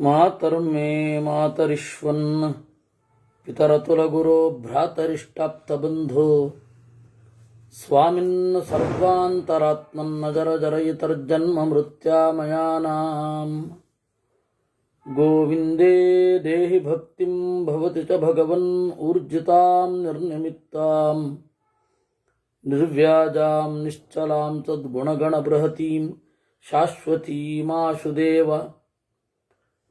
ಮಾತರ್ಮೇ ಮಾತರಿಶ್ವನ್ ಪಿತರತುಲಗುರೋ ಭ್ರಾತರಿಷ್ಟಾಪ್ತಬಂಧೋ ಸ್ವಾಮಿನ್ ಸರ್ವಾಂತರಾತ್ಮನ್ನ ಜರ ಜರಯಿತರ್ಜನ್ಮ ಮೃತ್ಯಾಮಯಾನಾಂ ಗೋವಿಂದೇ ದೇಹಿ ಭಕ್ತಿಂ ಭವತಿ ಚ ಭಗವನ್ ಊರ್ಜಿತಾಂ ನಿರ್ನಿಮಿತ್ತಾಂ ನಿರ್ವ್ಯಾಜಾಂ ನಿಶ್ಚಲಾಂ ಸದ್ಗುಣಗಣಬೃಹತೀಂ ಶಾಶ್ವತೀಮಾಶುದೇವ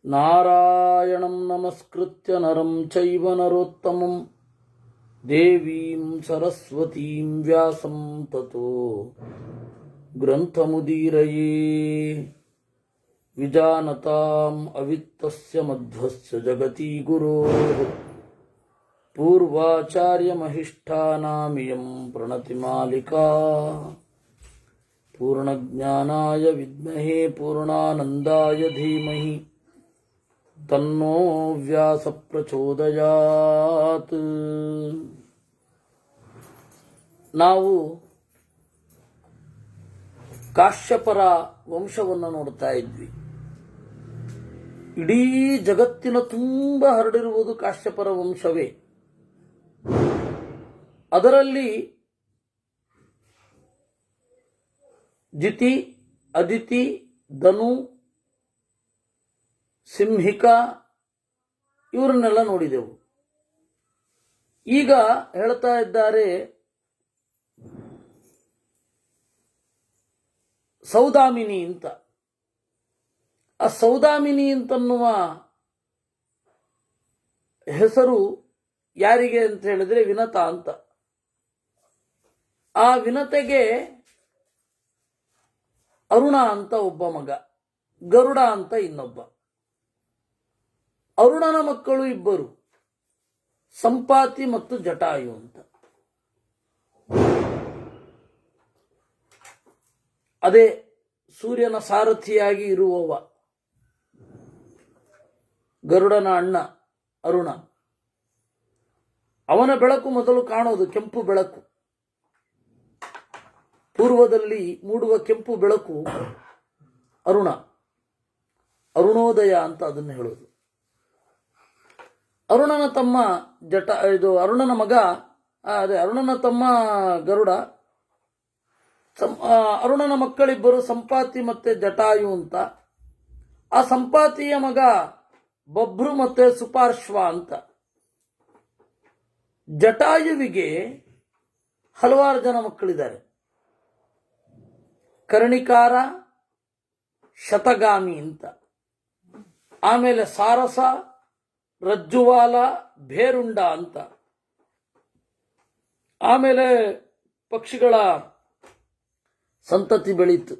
ನಾರಾಯಣಂ ನಮಸ್ಕೃತ್ಯ ನರಂ ಚೈವ ನರೋತ್ತಮಂ ದೇವೀಂ ಸರಸ್ವತೀಂ ವ್ಯಾಸಂ ತತೋ ಗ್ರಂಥಮುದೀರಯೇ ವಿಜಾನತಾಂ ಅವಿತ್ತಸ್ಯ ಮಧ್ವಸ್ಯ ಜಗತಿ ಗುರೋಃ ಪೂರ್ವಾಚಾರ್ಯಮಹಿಷ್ಠಾನಾಮಿಯಂ ಪ್ರಣತಿಮಾಲಿಕಾ ಪೂರ್ಣಜ್ಞಾನಾಯ ವಿದ್ಮಹೇ ಪೂರ್ಣಾನಂದಾಯ ಧೀಮಹಿ ತನ್ನೋ ವ್ಯಾಸ ಪ್ರಚೋದಯಾತ್. ನಾವು ಕಾಶ್ಯಪರ ವಂಶವನ್ನು ನೋಡ್ತಾ ಇದ್ವಿ. ಇಡೀ ಜಗತ್ತಿನ ತುಂಬ ಹರಡಿರುವುದು ಕಾಶ್ಯಪರ ವಂಶವೇ. ಅದರಲ್ಲಿ ಜಿತಿ, ಅದಿತಿ, ಧನು, ಸಿಂಹಿಕ ಇವರನ್ನೆಲ್ಲ ನೋಡಿದೆವು. ಈಗ ಹೇಳ್ತಾ ಇದ್ದಾರೆ ಸೌದಾಮಿನಿ ಅಂತ. ಆ ಸೌದಾಮಿನಿ ಅಂತನ್ನುವ ಹೆಸರು ಯಾರಿಗೆ ಅಂತ ಹೇಳಿದ್ರೆ ವಿನತ ಅಂತ. ಆ ವಿನತೆಗೆ ಅರುಣ ಅಂತ ಒಬ್ಬ ಮಗ, ಗರುಡ ಅಂತ ಇನ್ನೊಬ್ಬ. ಅರುಣನ ಮಕ್ಕಳು ಇಬ್ಬರು, ಸಂಪಾತಿ ಮತ್ತು ಜಟಾಯು ಅಂತ. ಅದೇ ಸೂರ್ಯನ ಸಾರಥಿಯಾಗಿ ಇರುವವ ಗರುಡನ ಅಣ್ಣ ಅರುಣ. ಅವನ ಬೆಳಕು ಮೊದಲು ಕಾಣೋದು ಕೆಂಪು ಬೆಳಕು. ಪೂರ್ವದಲ್ಲಿ ಮೂಡುವ ಕೆಂಪು ಬೆಳಕು ಅರುಣ, ಅರುಣೋದಯ ಅಂತ ಅದನ್ನು ಹೇಳೋದು. ಅರುಣನ ತಮ್ಮ ಅರುಣನ ಮಗ, ಅರುಣನ ತಮ್ಮ ಗರುಡ. ಅರುಣನ ಮಕ್ಕಳಿಬ್ಬರು ಸಂಪಾತಿ ಮತ್ತೆ ಜಟಾಯು ಅಂತ. ಆ ಸಂಪಾತಿಯ ಮಗ ಬಭ್ರು ಮತ್ತೆ ಸುಪಾರ್ಶ್ವ ಅಂತ. ಜಟಾಯುವಿಗೆ ಹಲವಾರು ಜನ ಮಕ್ಕಳಿದ್ದಾರೆ. ಕರ್ಣಿಕಾರ, ಶತಗಾಮಿ ಅಂತ. ಆಮೇಲೆ ಸಾರಸ, ರಜ್ಜುವಾಲ, ಭೇರುಂಡ ಅಂತ. ಆಮೇಲೆ ಪಕ್ಷಿಗಳ ಸಂತತಿ ಬೆಳೀತು.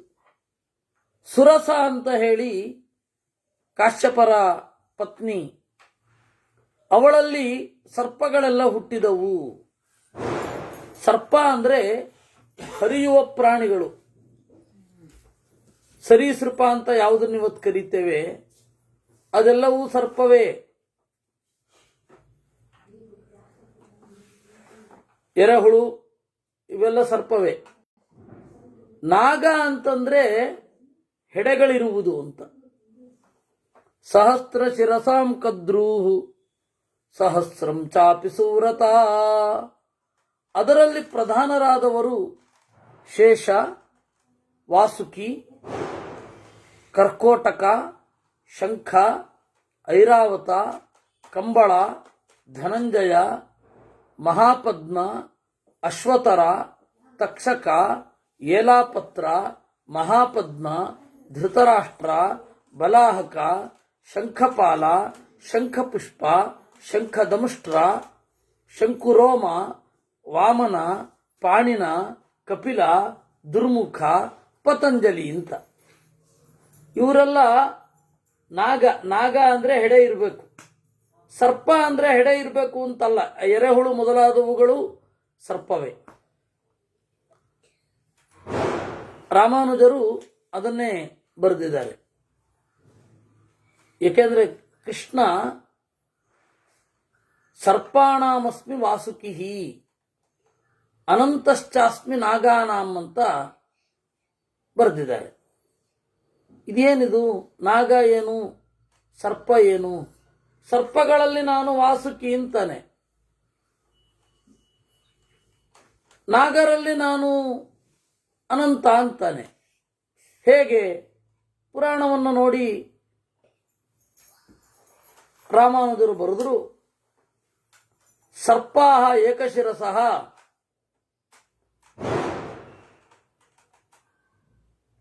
ಸುರಸ ಅಂತ ಹೇಳಿ ಕಾಶ್ಯಪರ ಪತ್ನಿ, ಅವಳಲ್ಲಿ ಸರ್ಪಗಳೆಲ್ಲ ಹುಟ್ಟಿದವು. ಸರ್ಪ ಅಂದ್ರೆ ಹರಿಯುವ ಪ್ರಾಣಿಗಳು. ಸರೀಸೃಪ ಅಂತ ಯಾವುದನ್ನು ಇವತ್ತು ಕರೀತೇವೆ ಅದೆಲ್ಲವೂ ಸರ್ಪವೇ. ಎರೆಹುಳು ಇವೆಲ್ಲ ಸರ್ಪವೇ. ನಾಗ ಅಂತಂದ್ರೆ ಹೆಡೆಗಳಿರುವುದು ಅಂತ. ಸಹಸ್ರ ಶಿರಸಾಂ ಕದ್ರೂಹು ಸಹಸ್ರಂ ಚಾಪಿ ಸುವ್ರತ. ಅದರಲ್ಲಿ ಪ್ರಧಾನರಾದವರು ಶೇಷ, ವಾಸುಕಿ, ಕರ್ಕೋಟಕ, ಶಂಖ, ಐರಾವತ, ಕಂಬಳ, ಧನಂಜಯ, ಮಹಾಪದ್ಮ, ಅಶ್ವತರ, ತಕ್ಷಕ, ಏಲಾಪತ್ರ, ಮಹಾಪದ್ಮ, ಧೃತರಾಷ್ಟ್ರ, ಬಲಾಹಕ, ಶಂಖಪಾಲ, ಶಂಖಪುಷ್ಪ, ಶಂಖದಮುಷ್ಟ್ರ, ಶಂಕುರೋಮ, ವಾಮನ, ಪಾಣಿನ, ಕಪಿಲ, ದುರ್ಮುಖ, ಪತಂಜಲಿ ಅಂತ. ಇವರೆಲ್ಲ ನಾಗ. ನಾಗ ಅಂದ್ರೆ ಹೆಡೆ ಇರಬೇಕು. ಸರ್ಪ ಅಂದ್ರೆ ಹೆಡೆ ಇರಬೇಕು ಅಂತಲ್ಲ. ಎರೆಹುಳು ಮೊದಲಾದವುಗಳು ಸರ್ಪವೇ. ರಾಮಾನುಜರು ಅದನ್ನೇ ಬರೆದಿದ್ದಾರೆ. ಏಕೆಂದ್ರೆ ಕೃಷ್ಣ ಸರ್ಪಾಣಾಮಸ್ಮಿ ವಾಸುಕಿಹಿ ಅನಂತಶ್ಚಾಸ್ಮಿ ನಾಗಾನಾಂ ಅಂತ ಬರೆದಿದ್ದಾರೆ. ಇದೇನಿದು? ನಾಗ ಏನು ಸರ್ಪ ಏನು? ಸರ್ಪಗಳಲ್ಲಿ ನಾನು ವಾಸುಕಿ ಅಂತಾನೆ. ನಾಗರಲ್ಲಿ ನಾನು ಅನಂತ ಅಂತಾನೆ. ಹೇಗೆ? ಪುರಾಣವನ್ನು ನೋಡಿ ರಾಮಾನುಜರು ಬರೆದರು, ಸರ್ಪಾಹ ಏಕಶಿರಸಃ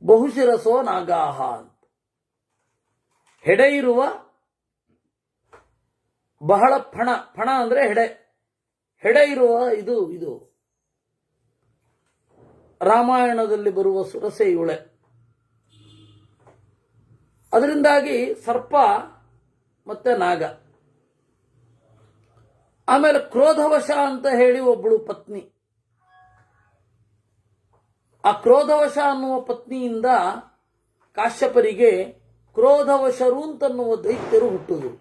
ಬಹುಶಿರಸೋ ನಾಗಾಹ ಅಂತ. ಹೆಡೆ ಇರುವ ಬಹಳ ಫಣ ಅಂದ್ರೆ ಹೆಡೆ ಇರುವ ಇದು ರಾಮಾಯಣದಲ್ಲಿ ಬರುವ ಸುರಸೆ ಇವಳೆ. ಅದರಿಂದಾಗಿ ಸರ್ಪ ಮತ್ತೆ ನಾಗ. ಆಮೇಲೆ ಕ್ರೋಧವಶ ಅಂತ ಹೇಳಿ ಒಬ್ಬಳು ಪತ್ನಿ. ಆ ಕ್ರೋಧವಶ ಅನ್ನುವ ಪತ್ನಿಯಿಂದ ಕಾಶ್ಯಪರಿಗೆ ಕ್ರೋಧವಶರು ಅಂತನ್ನುವ ದೈತ್ಯರು ಹುಟ್ಟುದು.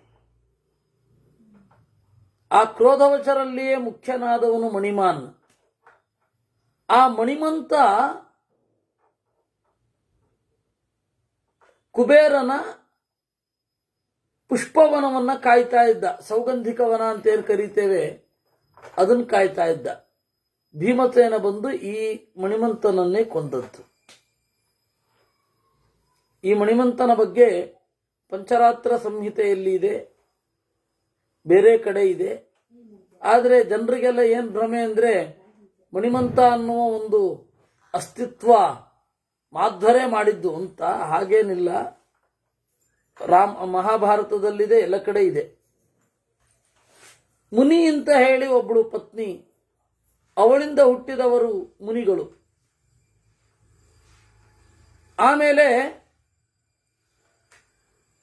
ಆ ಕ್ರೋಧವಶರಲ್ಲಿಯೇ ಮುಖ್ಯನಾದವನು ಮಣಿಮಾನ್. ಆ ಮಣಿಮಂತ ಕುಬೇರನ ಪುಷ್ಪವನವನ್ನ ಕಾಯ್ತಾ ಇದ್ದ. ಸೌಗಂಧಿಕವನ ಅಂತೇನು ಕರೀತೇವೆ, ಅದನ್ನು ಕಾಯ್ತಾ ಇದ್ದ. ಭೀಮಸೇನ ಬಂದು ಈ ಮಣಿಮಂತನನ್ನೇ ಕೊಂದದ್ದು. ಈ ಮಣಿಮಂತನ ಬಗ್ಗೆ ಪಂಚರಾತ್ರ ಸಂಹಿತೆಯಲ್ಲಿ ಇದೆ, ಬೇರೆ ಕಡೆ ಇದೆ. ಆದರೆ ಜನರಿಗೆಲ್ಲ ಏನು ಭ್ರಮೆ ಅಂದರೆ ಮಣಿಮಂತ ಅನ್ನುವ ಒಂದು ಅಸ್ತಿತ್ವ ಮಾಧ್ವರೇ ಮಾಡಿದ್ದು ಅಂತ. ಹಾಗೇನಿಲ್ಲ. ಮಹಾಭಾರತದಲ್ಲಿದೆ, ಎಲ್ಲ ಕಡೆ ಇದೆ. ಮುನಿ ಅಂತ ಹೇಳಿ ಒಬ್ಬಳು ಪತ್ನಿ, ಅವಳಿಂದ ಹುಟ್ಟಿದವರು ಮುನಿಗಳು. ಆಮೇಲೆ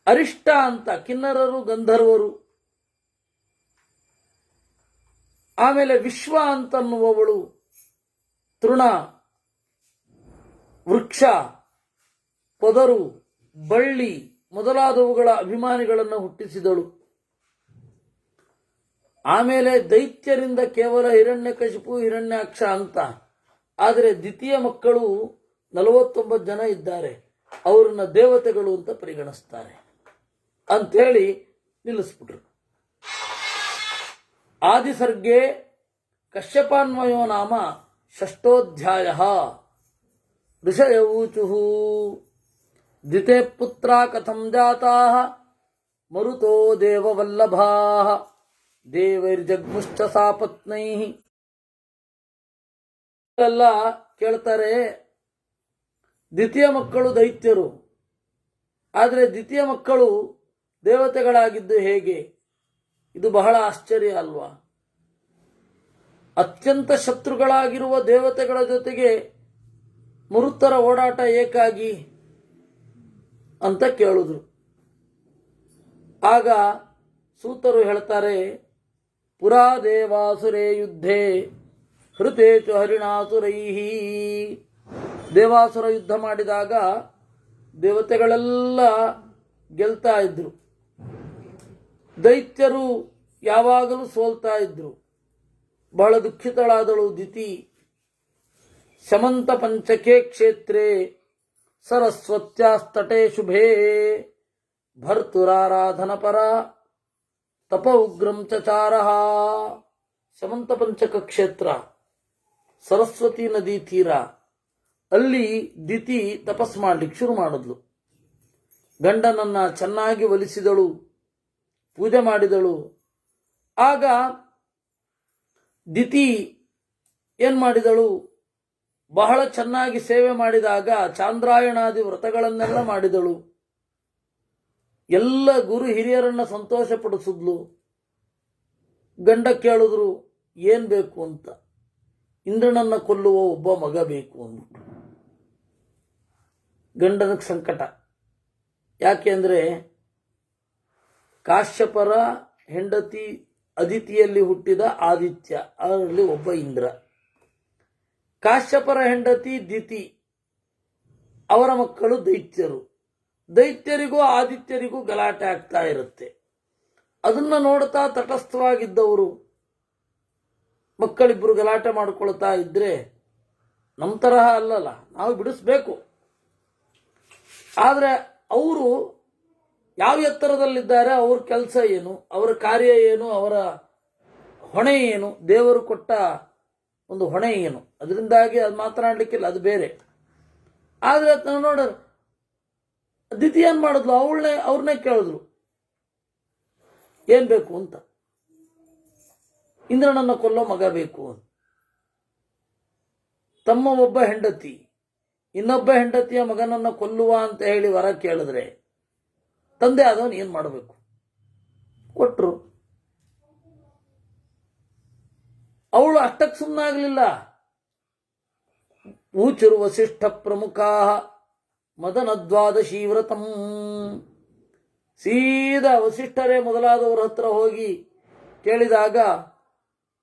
ಅರಿಷ್ಟ ಅಂತ ಕಿನ್ನರರು, ಗಂಧರ್ವರು. ಆಮೇಲೆ ವಿಶ್ವ ಅಂತನ್ನುವವಳು ತೃಣ, ವೃಕ್ಷ, ಪೊದರು, ಬಳ್ಳಿ ಮೊದಲಾದವುಗಳ ಅಭಿಮಾನಿಗಳನ್ನು ಹುಟ್ಟಿಸಿದಳು. ಆಮೇಲೆ ದೈತ್ಯರಿಂದ ಕೇವಲ ಹಿರಣ್ಯಕಶಿಪು, ಹಿರಣ್ಯಾಕ್ಷ ಅಂತ. ಆದರೆ ದ್ವಿತೀಯ ಮಕ್ಕಳು 49 ಜನ ಇದ್ದಾರೆ. ಅವರನ್ನ ದೇವತೆಗಳು ಅಂತ ಪರಿಗಣಿಸ್ತಾರೆ ಅಂಥೇಳಿ ನಿಲ್ಲಿಸ್ಬಿಟ್ರು. ಆದಿಸರ್ಗೆ ಕಶ್ಯಪಾನ್ವಯೋ ನಾಮ ಷಷ್ಠೋಧ್ಯಾಯ. ಋಷಯವೂಚುಃ ದ್ವಿತೆ ಪುತ್ರ ಕಥಂ ಜಾತಾಃ ಮರುತೋ ದೇವವಲ್ಲಭಾಃ ದೇವೈರ್ಜಗ್ಮುಶ್ಚ ಸಾಪತ್ನೈಃ. ಎಲ್ಲ ಕೇಳ್ತಾರೆ, ದ್ವಿತೀಯ ಮಕ್ಕಳು ದೈತ್ಯರು, ಆದರೆ ದ್ವಿತೀಯ ಮಕ್ಕಳು ದೇವತೆಗಳಾಗಿದ್ದು ಹೇಗೆ? ಇದು ಬಹಳ ಆಶ್ಚರ್ಯ ಅಲ್ವಾ? ಅತ್ಯಂತ ಶತ್ರುಗಳಾಗಿರುವ ದೇವತೆಗಳ ಜೊತೆಗೆ ಮರುತ್ತರ ಓಡಾಟ ಏಕಾಗಿ ಅಂತ ಕೇಳಿದ್ರು. ಆಗ ಸೂತರು ಹೇಳ್ತಾರೆ, ಪುರಾ ದೇವಾಸುರೇ ಯುದ್ಧೇ ಹೃತೇಚು ಹರಿಣಾಸುರೈಹಿ. ದೇವಾಸುರ ಯುದ್ಧ ಮಾಡಿದಾಗ ದೇವತೆಗಳೆಲ್ಲ ಗೆಲ್ತಾ ಇದ್ರು, ದೈತ್ಯರು ಯಾವಾಗಲೂ ಸೋಲ್ತಾ ಇದ್ರು. ಬಹಳ ದುಃಖಿತಳಾದಳು ದಿತಿ. ಶಮಂತ ಪಂಚಕೆ ಕ್ಷೇತ್ರೇ ಸರಸ್ವತ್ಯಾಸ್ತಟೇ ಶುಭೇ ಭರ್ತುರಾರಾಧನಪರ ತಪ ಉಗ್ರಂ ಚಚಾರ. ಶಮಂತ ಪಂಚಕ ಕ್ಷೇತ್ರ, ಸರಸ್ವತಿ ನದಿ ತೀರ. ಅಲ್ಲಿ ದಿತಿ ತಪಸ್ ಮಾಡ್ಲಿಕ್ಕೆ ಶುರು ಮಾಡಿದ್ಲು. ಗಂಡನನ್ನ ಚೆನ್ನಾಗಿ ಒಲಿಸಿದಳು, ಪೂಜೆ ಮಾಡಿದಳು. ಆಗ ದಿತಿ ಏನ್ ಮಾಡಿದಳು? ಬಹಳ ಚೆನ್ನಾಗಿ ಸೇವೆ ಮಾಡಿದಾಗ ಚಾಂದ್ರಾಯಣಾದಿ ವ್ರತಗಳನ್ನೆಲ್ಲ ಮಾಡಿದಳು. ಎಲ್ಲ ಗುರು ಹಿರಿಯರನ್ನ ಸಂತೋಷಪಡಿಸಿದ್ಲು. ಗಂಡ ಕೇಳಿದ್ರು ಏನ್ ಬೇಕು ಅಂತ. ಇಂದ್ರನನ್ನ ಕೊಲ್ಲುವ ಒಬ್ಬ ಮಗ ಬೇಕು ಅಂದ್ಬಿಟ್ಟು. ಗಂಡನಿಗೆ ಸಂಕಟ. ಯಾಕೆಂದ್ರೆ ಕಾಶ್ಯಪರ ಹೆಂಡತಿ ಅದಿತಿಯಲ್ಲಿ ಹುಟ್ಟಿದ ಆದಿತ್ಯ, ಅದರಲ್ಲಿ ಒಬ್ಬ ಇಂದ್ರ. ಕಾಶ್ಯಪರ ಹೆಂಡತಿ ದಿತಿ, ಅವರ ಮಕ್ಕಳು ದೈತ್ಯರು. ದೈತ್ಯರಿಗೂ ಆದಿತ್ಯರಿಗೂ ಗಲಾಟೆ ಆಗ್ತಾ ಇರುತ್ತೆ. ಅದನ್ನ ನೋಡ್ತಾ ತಟಸ್ಥವಾಗಿದ್ದವರು ಮಕ್ಕಳಿಬ್ಬರು ಗಲಾಟೆ ಮಾಡ್ಕೊಳ್ತಾ ಇದ್ರೆ ನಮ್ಮ ತರಹ ಅಲ್ಲಲ್ಲ, ನಾವು ಬಿಡಿಸ್ಬೇಕು. ಆದರೆ ಅವರು ಯಾವ ಎತ್ತರದಲ್ಲಿದ್ದಾರೆ, ಅವ್ರ ಕೆಲಸ ಏನು, ಅವರ ಕಾರ್ಯ ಏನು, ಅವರ ಹೊಣೆ ಏನು, ದೇವರು ಕೊಟ್ಟ ಒಂದು ಹೊಣೆ ಏನು, ಅದರಿಂದಾಗಿ ಅದು ಮಾತನಾಡಲಿಕ್ಕಿಲ್ಲ, ಅದು ಬೇರೆ. ಆದರೆ ನಾವು ನೋಡ್ರ ಅದಿತಿ ಏನು ಮಾಡಿದ್ಲು, ಅವ್ರನ್ನೇ ಕೇಳಿದ್ರು ಏನು ಬೇಕು ಅಂತ. ಇಂದ್ರನನ್ನು ಕೊಲ್ಲೋ ಮಗ ಬೇಕು ಅಂತ. ತಮ್ಮ ಒಬ್ಬ ಹೆಂಡತಿ ಇನ್ನೊಬ್ಬ ಹೆಂಡತಿಯ ಮಗನನ್ನು ಕೊಲ್ಲುವ ಅಂತ ಹೇಳಿ ವರ ಕೇಳಿದ್ರೆ ತಂದೆ ಆದವನು ಏನು ಮಾಡಬೇಕು? ಕೊಟ್ಟರು. ಅವಳು ಅಷ್ಟಕ್ಕೆ ಸುಮ್ಮನಾಗಲಿಲ್ಲ. ಊಚುರು ವಸಿಷ್ಠ ಪ್ರಮುಖ ಮದನದ್ವಾದಶಿ ವ್ರತಂ. ಸೀದಾ ವಸಿಷ್ಠರೇ ಮೊದಲಾದವರ ಹತ್ರ ಹೋಗಿ ಕೇಳಿದಾಗ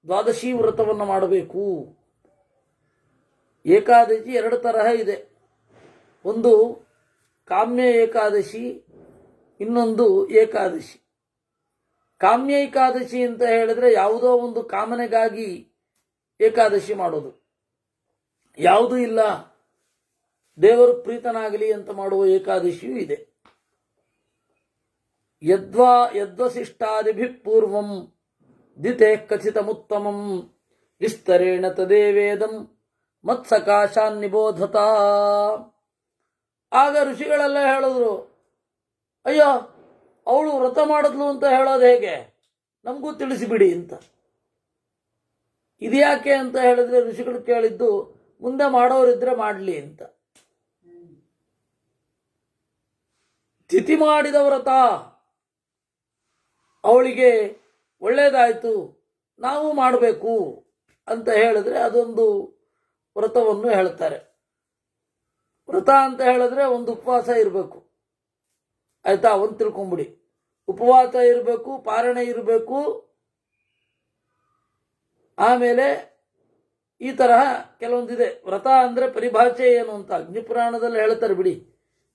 ದ್ವಾದಶಿ ವ್ರತವನ್ನು ಮಾಡಬೇಕು. ಏಕಾದಶಿ ಎರಡು ತರಹ ಇದೆ. ಒಂದು ಕಾಮ್ಯ ಏಕಾದಶಿ, ಇನ್ನೊಂದು ಏಕಾದಶಿ. ಕಾಮ್ಯ ಏಕಾದಶಿ ಅಂತ ಹೇಳಿದ್ರೆ ಯಾವುದೋ ಒಂದು ಕಾಮನೆಗಾಗಿ ಏಕಾದಶಿ ಮಾಡೋದು. ಯಾವುದೂ ಇಲ್ಲ, ದೇವರು ಪ್ರೀತನಾಗಲಿ ಅಂತ ಮಾಡುವ ಏಕಾದಶಿಯೂ ಇದೆ. ಯದ್ವಸಿಷ್ಠಾದಿಭಿ ಪೂರ್ವಂ ದಿತೆ ಕಥಿತಮುತ್ತಮಂ ವಿಸ್ತರೇಣ ತದೇವೇದಂ ಮತ್ಸಕಾಶಾನ್ ನಿಬೋಧತ. ಆಗ ಋಷಿಗಳೆಲ್ಲ ಹೇಳಿದ್ರು, ಅಯ್ಯೋ ಅವಳು ವ್ರತ ಮಾಡಿದ್ಲು ಅಂತ ಹೇಳೋದು ಹೇಗೆ, ನಮಗೂ ತಿಳಿಸಿಬಿಡಿ ಅಂತ. ಇದ್ಯಾಕೆ ಅಂತ ಹೇಳಿದ್ರೆ ಋಷಿಗಳು ಕೇಳಿದ್ದು ಮುಂದೆ ಮಾಡೋರಿದ್ರೆ ಮಾಡಲಿ ಅಂತ. ತಿಥಿ ಮಾಡಿದ ವ್ರತ ಅವಳಿಗೆ ಒಳ್ಳೇದಾಯ್ತು, ನಾವು ಮಾಡಬೇಕು ಅಂತ ಹೇಳಿದ್ರೆ ಅದೊಂದು ವ್ರತವನ್ನು ಹೇಳ್ತಾರೆ. ವ್ರತ ಅಂತ ಹೇಳಿದ್ರೆ ಒಂದು ಉಪವಾಸ ಇರಬೇಕು, ಆಯ್ತಾ? ಒಂದು ತಿಳ್ಕೊಂಬಿಡಿ, ಉಪವಾಸ ಇರಬೇಕು, ಪಾರಣೆ ಇರಬೇಕು. ಆಮೇಲೆ ಈ ತರಹ ಕೆಲವೊಂದಿದೆ. ವ್ರತ ಅಂದರೆ ಪರಿಭಾಷೆ ಏನು ಅಂತ ಅಗ್ನಿಪುರಾಣದಲ್ಲಿ ಹೇಳ್ತಾರೆ ಬಿಡಿ.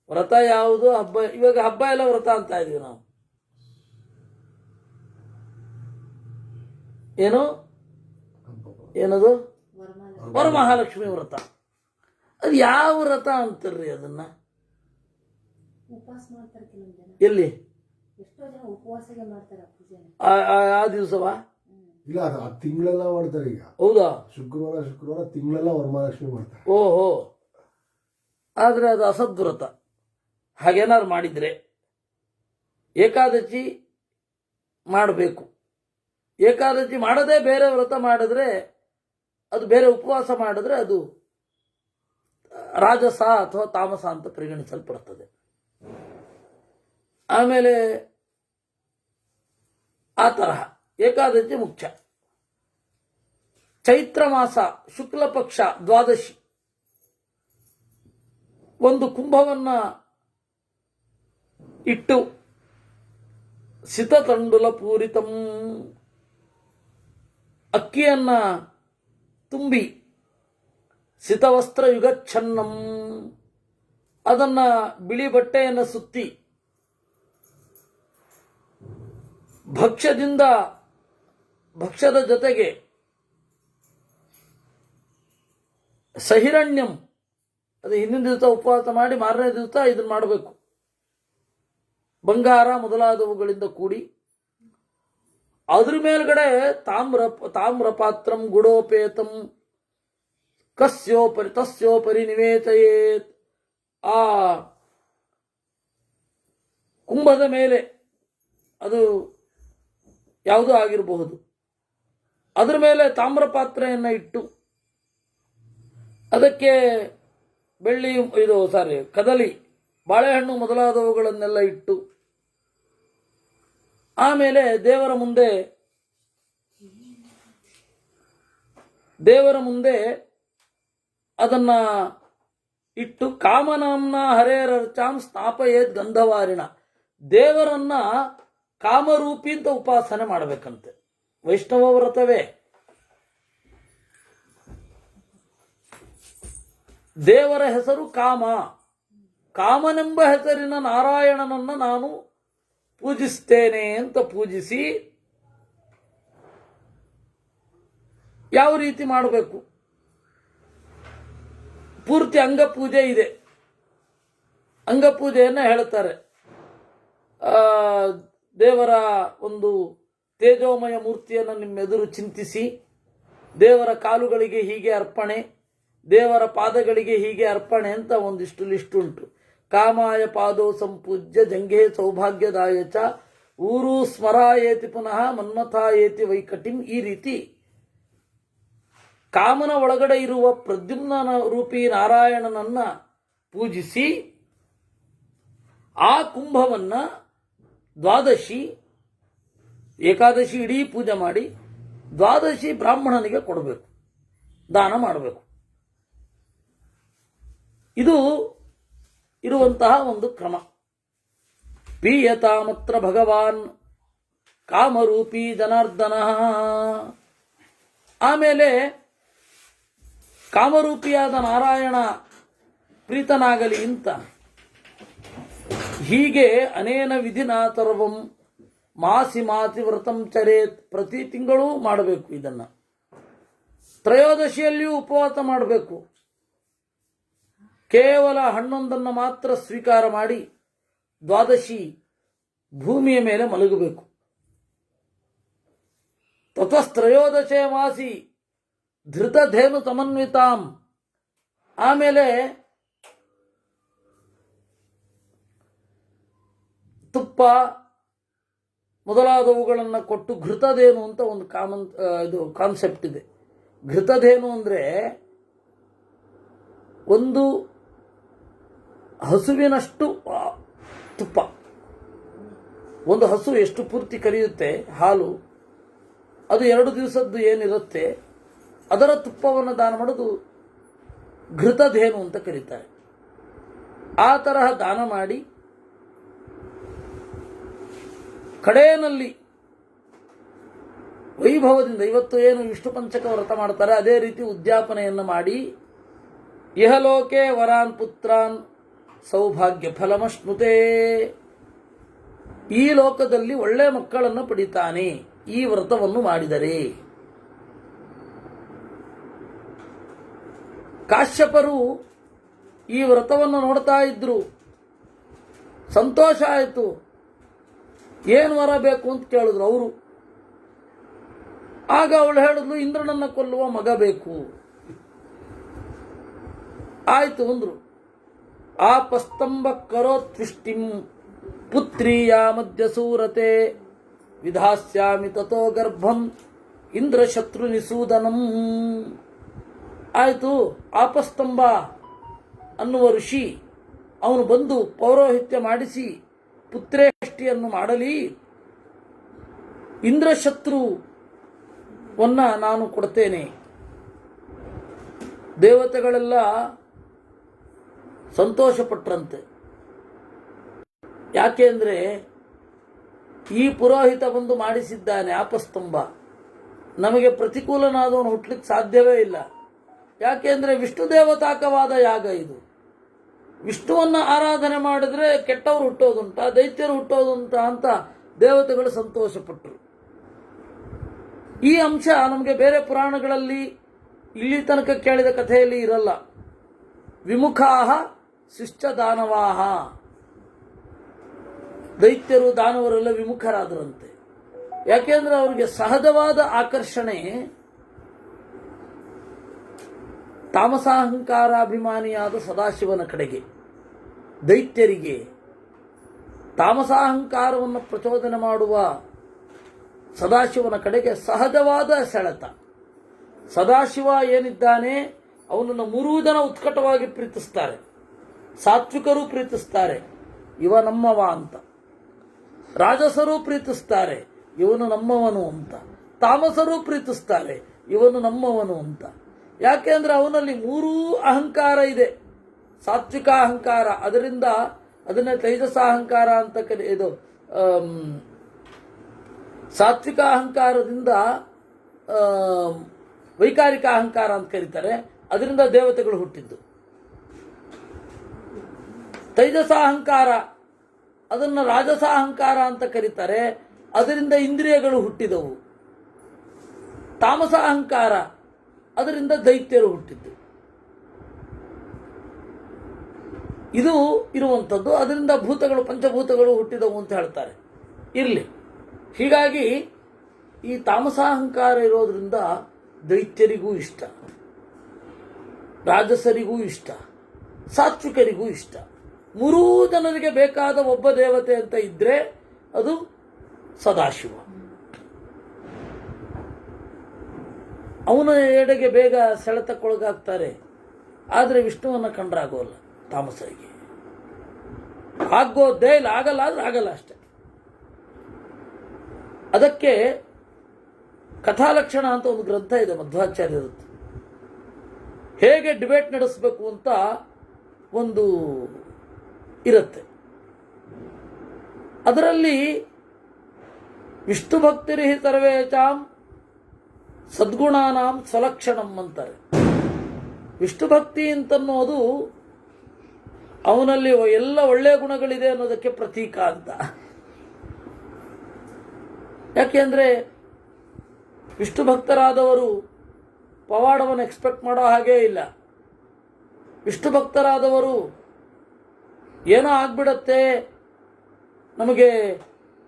ವ್ರತ ಯಾವುದು, ಹಬ್ಬ. ಇವಾಗ ಹಬ್ಬ ಎಲ್ಲ ವ್ರತ ಅಂತ ಇದೀವಿ ನಾವು. ಏನು ಏನದು ವರಮಹಾಲಕ್ಷ್ಮಿ ವ್ರತ. ಅದು ಯಾವ ವ್ರತ ಅಂತಾರ್ರಿ ಅದನ್ನ? ಎಲ್ಲಿ ಆ ದಿವಸವಾ? ಇಲ್ಲ, ತಿಂಗಳೆಲ್ಲ ಮಾಡ್ತಾರೆ ಈಗ. ಹೌದಾ? ಶುಕ್ರವಾರ ತಿಂಗಳೆಲ್ಲ ವರಮಹಾಲಕ್ಷ್ಮಿ ಮಾಡ್ತಾರೆ. ಓಹೋ, ಆದ್ರೆ ಅದು ಅಸದ್ವ್ರತ. ಹಾಗೇನಾದ್ರು ಮಾಡಿದ್ರೆ ಏಕಾದಶಿ ಮಾಡಬೇಕು. ಏಕಾದಶಿ ಮಾಡದೆ ಬೇರೆ ವ್ರತ ಮಾಡಿದ್ರೆ, ಅದು ಬೇರೆ ಉಪವಾಸ ಮಾಡಿದ್ರೆ ಅದು ರಾಜಸ ಅಥವಾ ತಾಮಸ ಅಂತ ಪರಿಗಣಿಸಲ್ಪಡುತ್ತದೆ. ಆಮೇಲೆ ಆ ತರಹ ಏಕಾದಶಿ ಮುಖ್ಯ. ಚೈತ್ರ ಮಾಸ ಶುಕ್ಲ ಪಕ್ಷ ದ್ವಾದಶಿ ಒಂದು ಕುಂಭವನ್ನ ಇಟ್ಟು ಸಿತತಂಡುಲ ಪೂರಿತಂ, ಅಕ್ಕಿಯನ್ನ ತುಂಬಿ ಸಿತವಸ್ತ್ರ ಯುಗಚ್ಛನ್ನಂ, ಅದನ್ನ ಬಿಳಿ ಬಟ್ಟೆಯನ್ನು ಸುತ್ತಿ ಭಕ್ಷ್ಯದ ಜೊತೆಗೆ ಸಹಿರಣ್ಯಂ, ಅದು ಹಿಂದಿನ ದಿವಸ ಉಪವಾಸ ಮಾಡಿ ಮಾರನೇ ದಿವಸ ಇದನ್ನ ಮಾಡಬೇಕು. ಬಂಗಾರ ಮೊದಲಾದವುಗಳಿಂದ ಕೂಡಿ ಅದ್ರ ಮೇಲ್ಗಡೆ ತಾಮ್ರಪಾತ್ರಂ ಗುಡೋಪೇತಂ ತಸ್ಯೋಪರಿ ನಿವೇತಯೇತ್. ಆ ಕುಂಭದ ಮೇಲೆ ಅದು ಯಾವುದೂ ಆಗಿರಬಹುದು, ಅದರ ಮೇಲೆ ತಾಮ್ರಪಾತ್ರೆಯನ್ನು ಇಟ್ಟು ಅದಕ್ಕೆ ಕದಲಿ, ಬಾಳೆಹಣ್ಣು ಮೊದಲಾದವುಗಳನ್ನೆಲ್ಲ ಇಟ್ಟು ಆಮೇಲೆ ದೇವರ ಮುಂದೆ ಅದನ್ನ ಇಟ್ಟು ಕಾಮನಾಂನ ಹರೇರರ್ಚಾಂ ಸ್ಥಾಪಯೇತ್ ಗಂಧವಾರಿಣ, ದೇವರನ್ನ ಕಾಮರೂಪಿ ಅಂತ ಉಪಾಸನೆ ಮಾಡಬೇಕಂತೆ. ವೈಷ್ಣವ ವ್ರತವೇ. ದೇವರ ಹೆಸರು ಕಾಮ. ಕಾಮನೆಂಬ ಹೆಸರಿನ ನಾರಾಯಣನನ್ನ ನಾನು ಪೂಜಿಸ್ತೇನೆ ಅಂತ ಪೂಜಿಸಿ ಯಾವ ರೀತಿ ಮಾಡಬೇಕು? ಪೂರ್ತಿ ಅಂಗಪೂಜೆ ಇದೆ. ಅಂಗಪೂಜೆಯನ್ನು ಹೇಳ್ತಾರೆ. ದೇವರ ಒಂದು ತೇಜೋಮಯ ಮೂರ್ತಿಯನ್ನು ನಿಮ್ಮೆದುರು ಚಿಂತಿಸಿ, ದೇವರ ಕಾಲುಗಳಿಗೆ ಹೀಗೆ ಅರ್ಪಣೆ, ದೇವರ ಪಾದಗಳಿಗೆ ಹೀಗೆ ಅರ್ಪಣೆ ಅಂತ ಒಂದಿಷ್ಟು ಲಿಸ್ಟ್ ಉಂಟು. ಕಾಮಾಯ ಪಾದೋ ಸಂಪೂಜ್ಯ ಜಂಘೆ ಸೌಭಾಗ್ಯದಾಯ ಚ ಊರು ಸ್ಮರಾಯೇತಿ ಪುನಃ ಮನ್ಮಥಾಯೇತಿ ವೈಕಟಿಂ. ಈ ರೀತಿ ಕಾಮನ ಒಳಗಡೆ ಇರುವ ಪ್ರದ್ಯುಮ್ನ ರೂಪಿ ನಾರಾಯಣನನ್ನ ಪೂಜಿಸಿ ಆ ಕುಂಭವನ್ನ ದ್ವಾದಶಿ, ಏಕಾದಶಿ ಇಡೀ ಪೂಜೆ ಮಾಡಿ ದ್ವಾದಶಿ ಬ್ರಾಹ್ಮಣನಿಗೆ ಕೊಡಬೇಕು, ದಾನ ಮಾಡಬೇಕು. ಇದು ಇರುವಂತಹ ಒಂದು ಕ್ರಮ. ಪೀಯತಾಮತ್ರ ಭಗವಾನ್ ಕಾಮರೂಪಿ ಜನಾರ್ದನ. ಆಮೇಲೆ ಕಾಮರೂಪಿಯಾದ ನಾರಾಯಣ ಪ್ರೀತನಾಗಲಿ ಅಂತ ಹೀಗೆ ಅನೇನ ವಿಧಿನ ಸರ್ವಂ ಮಾಸಿ ಮಾತಿ ವ್ರತಂ ಚರೇತ್. ಪ್ರತಿ ತಿಂಗಳೂ ಮಾಡಬೇಕು ಇದನ್ನ. ತ್ರಯೋದಶಿಯಲ್ಲಿಯೂ ಉಪವಾಸ ಮಾಡಬೇಕು. ಕೇವಲ ಹಣ್ಣೊಂದನ್ನು ಮಾತ್ರ ಸ್ವೀಕಾರ ಮಾಡಿ ದ್ವಾದಶಿ ಭೂಮಿಯ ಮೇಲೆ ಮಲಗಬೇಕು. ತತಸ್ತ್ರಯೋದಶೇ ಮಾಸಿ ಧೃತಧೇನು ಸಮನ್ವಿತಾಂ. ಆಮೇಲೆ ತುಪ್ಪ ಮೊದಲಾದವುಗಳನ್ನು ಕೊಟ್ಟು ಘೃತಧೇನು ಅಂತ ಒಂದು ಇದು ಕಾನ್ಸೆಪ್ಟ್ ಇದೆ. ಘೃತಧೇನು ಅಂದರೆ ಒಂದು ಹಸುವಿನಷ್ಟು ತುಪ್ಪ. ಒಂದು ಹಸು ಎಷ್ಟು ಪೂರ್ತಿ ಕರೆಯುತ್ತೆ ಹಾಲು, ಅದು 2 ದಿವಸದ್ದು ಏನಿರುತ್ತೆ ಅದರ ತುಪ್ಪವನ್ನು ದಾನ ಮಾಡೋದು ಘೃತಧೇನು ಅಂತ ಕರೀತಾರೆ. ಆ ತರಹ ದಾನ ಮಾಡಿ ಕಡೆಯಲ್ಲಿ ವೈಭವದಿಂದ, ಇವತ್ತು ಏನು ವಿಷ್ಣು ಪಂಚಕ ವ್ರತ ಮಾಡ್ತಾರೆ ಅದೇ ರೀತಿ ಉದ್ಯಾಪನೆಯನ್ನು ಮಾಡಿ ಇಹಲೋಕೆ ವರಾನ್ ಪುತ್ರಾನ್ ಸೌಭಾಗ್ಯ ಫಲಮಶ್ನುತೆ. ಈ ಲೋಕದಲ್ಲಿ ಒಳ್ಳೆ ಮಕ್ಕಳನ್ನು ಪಡಿತಾನೆ ಈ ವ್ರತವನ್ನು ಮಾಡಿದರೆ. ಕಾಶ್ಯಪರು ಈ ವ್ರತವನ್ನು ನೋಡ್ತಾ ಇದ್ರು, ಸಂತೋಷ ಆಯಿತು. ಏನು ವರ ಬೇಕು ಅಂತ ಕೇಳಿದ್ರು ಅವರು. ಆಗ ಅವಳು ಹೇಳಿದ್ಲು, ಇಂದ್ರನನ್ನ ಕೊಲ್ಲುವ ಮಗ ಬೇಕು. ಆಯ್ತು ಅಂದ್ರು. ಆಪಸ್ತಂಭ ಕರೋತ್ವಿಷ್ಟಿಂ ಪುತ್ರೀಯ ಮಧ್ಯ ಸೂರತೆ ವಿಧಾಸ್ಯಾಮಿ ತಥೋ ಗರ್ಭಂ ಇಂದ್ರ ಶತ್ರು ನಿಸೂದನಂ. ಆಯಿತು. ಆಪಸ್ತಂಭ ಅನ್ನುವ ಋಷಿ ಅವನು ಬಂದು ಪೌರೋಹಿತ್ಯ ಮಾಡಿಸಿ ಪುತ್ರೇಷ್ಟಿಯನ್ನು ಮಾಡಲಿ, ಇಂದ್ರಶತ್ರುವನ್ನ ನಾನು ಕೊಡ್ತೇನೆ. ದೇವತೆಗಳೆಲ್ಲ ಸಂತೋಷಪಟ್ರಂತೆ. ಯಾಕೆ ಅಂದರೆ ಈ ಪುರೋಹಿತ ಬಂದು ಮಾಡಿಸಿದ್ದಾನೆ ಆಪಸ್ತಂಭ, ನಮಗೆ ಪ್ರತಿಕೂಲನಾದವನು ಹುಟ್ಟಲಿಕ್ಕೆ ಸಾಧ್ಯವೇ ಇಲ್ಲ. ಯಾಕೆ ಅಂದರೆ ವಿಷ್ಣು ದೇವತಾಕವಾದ ಯಾಗ ಇದು. ವಿಷ್ಣುವನ್ನು ಆರಾಧನೆ ಮಾಡಿದ್ರೆ ಕೆಟ್ಟವರು ಹುಟ್ಟೋದುಂಟ, ದೈತ್ಯರು ಹುಟ್ಟೋದುಂಟ ಅಂತ ದೇವತೆಗಳು ಸಂತೋಷಪಟ್ಟರು. ಈ ಅಂಶ ನಮಗೆ ಬೇರೆ ಪುರಾಣಗಳಲ್ಲಿ ಇಲ್ಲಿ ತನಕ ಕೇಳಿದ ಕಥೆಯಲ್ಲಿ ಇರಲ್ಲ. ವಿಮುಖಾಹ ಶಿಶ್ಚ ದಾನವಾಹ. ದೈತ್ಯರು ದಾನವರೆಲ್ಲ ವಿಮುಖರಾದರಂತೆ. ಯಾಕೆಂದ್ರೆ ಅವರಿಗೆ ಸಹಜವಾದ ಆಕರ್ಷಣೆ ತಾಮಸಾಹಂಕಾರಾಭಿಮಾನಿಯಾದ ಸದಾಶಿವನ ಕಡೆಗೆ. ದೈತ್ಯರಿಗೆ ತಾಮಸಾಹಂಕಾರವನ್ನು ಪ್ರಚೋದನೆ ಮಾಡುವ ಸದಾಶಿವನ ಕಡೆಗೆ ಸಹಜವಾದ ಸೆಳೆತ. ಸದಾಶಿವ ಏನಿದ್ದಾನೆ ಅವನನ್ನು 3 ಜನ ಉತ್ಕಟವಾಗಿ ಪ್ರೀತಿಸ್ತಾರೆ. ಸಾತ್ವಿಕರು ಪ್ರೀತಿಸ್ತಾರೆ, ಇವ ನಮ್ಮವ ಅಂತ. ರಾಜಸರು ಪ್ರೀತಿಸ್ತಾರೆ, ಇವನು ನಮ್ಮವನು ಅಂತ. ತಾಮಸರು ಪ್ರೀತಿಸ್ತಾರೆ, ಇವನು ನಮ್ಮವನು ಅಂತ. ಯಾಕೆ ಅಂದರೆ ಅವನಲ್ಲಿ 3 ಅಹಂಕಾರ ಇದೆ. ಸಾತ್ವಿಕ ಅಹಂಕಾರ, ಅದರಿಂದ ಅದನ್ನೇ ತೈಜಸ ಅಹಂಕಾರ ಅಂತ ಇದು ಸಾತ್ವಿಕ ಅಹಂಕಾರದಿಂದ ವೈಕಾರಿಕ ಅಹಂಕಾರ ಅಂತ ಕರೀತಾರೆ. ಅದರಿಂದ ದೇವತೆಗಳು ಹುಟ್ಟಿದ್ದು. ತೈಜಸ ಅಹಂಕಾರ ಅದನ್ನು ರಾಜಸ ಅಹಂಕಾರ ಅಂತ ಕರೀತಾರೆ. ಅದರಿಂದ ಇಂದ್ರಿಯಗಳು ಹುಟ್ಟಿದವು. ತಾಮಸ ಅಹಂಕಾರ ಅದರಿಂದ ದೈತ್ಯರು ಹುಟ್ಟಿದ್ದು. ಇದು ಇರುವಂಥದ್ದು. ಅದರಿಂದ ಭೂತಗಳು ಪಂಚಭೂತಗಳು ಹುಟ್ಟಿದವು ಅಂತ ಹೇಳ್ತಾರೆ. ಇರಲಿ. ಹೀಗಾಗಿ ಈ ತಾಮಸಾಹಂಕಾರ ಇರೋದ್ರಿಂದ ದೈತ್ಯರಿಗೂ ಇಷ್ಟ, ರಾಜಸರಿಗೂ ಇಷ್ಟ, ಸಾತ್ವಿಕರಿಗೂ ಇಷ್ಟ. ಮೂರೂ ಜನರಿಗೆ ಬೇಕಾದ ಒಬ್ಬ ದೇವತೆ ಅಂತ ಇದ್ರೆ ಅದು ಸದಾಶಿವ. ಅವನ ಎಡೆಗೆ ಬೇಗ ಸೆಳೆತಕ್ಕೊಳಗಾಗ್ತಾರೆ. ಆದರೆ ವಿಷ್ಣುವನ್ನು ಕಂಡ್ರಾಗೋಲ್ಲ ತಾಮಸರಿಗೆ. ಆಗೋದೇ ಇಲ್ಲ, ಆಗಲ್ಲ ಆದ್ರೆ ಆಗಲ್ಲ ಅಷ್ಟೆ. ಅದಕ್ಕೆ ಕಥಾಲಕ್ಷಣ ಅಂತ ಒಂದು ಗ್ರಂಥ ಇದೆ ಮಧ್ವಾಚಾರ್ಯರದ್ದು. ಹೇಗೆ ಡಿಬೇಟ್ ನಡೆಸಬೇಕು ಅಂತ ಒಂದು ಇರುತ್ತೆ. ಅದರಲ್ಲಿ ವಿಷ್ಣು ಭಕ್ತಿರಿ ಸರ್ವೇಚಾಂ ಸದ್ಗುಣಾನಾಂ ಸ್ವಲಕ್ಷಣಂ ಅಂತಾರೆ. ವಿಷ್ಣು ಭಕ್ತಿ ಅಂತನ್ನೋದು ಅವನಲ್ಲಿ ಎಲ್ಲ ಒಳ್ಳೆಯ ಗುಣಗಳಿದೆ ಅನ್ನೋದಕ್ಕೆ ಪ್ರತೀಕ ಅಂತ. ಯಾಕೆಂದ್ರೆ ವಿಷ್ಣು ಭಕ್ತರಾದವರು ಪವಾಡವನ್ನು ಎಕ್ಸ್ಪೆಕ್ಟ್ ಮಾಡೋ ಹಾಗೇ ಇಲ್ಲ. ವಿಷ್ಣು ಭಕ್ತರಾದವರು ಏನೋ ಆಗ್ಬಿಡತ್ತೆ, ನಮಗೆ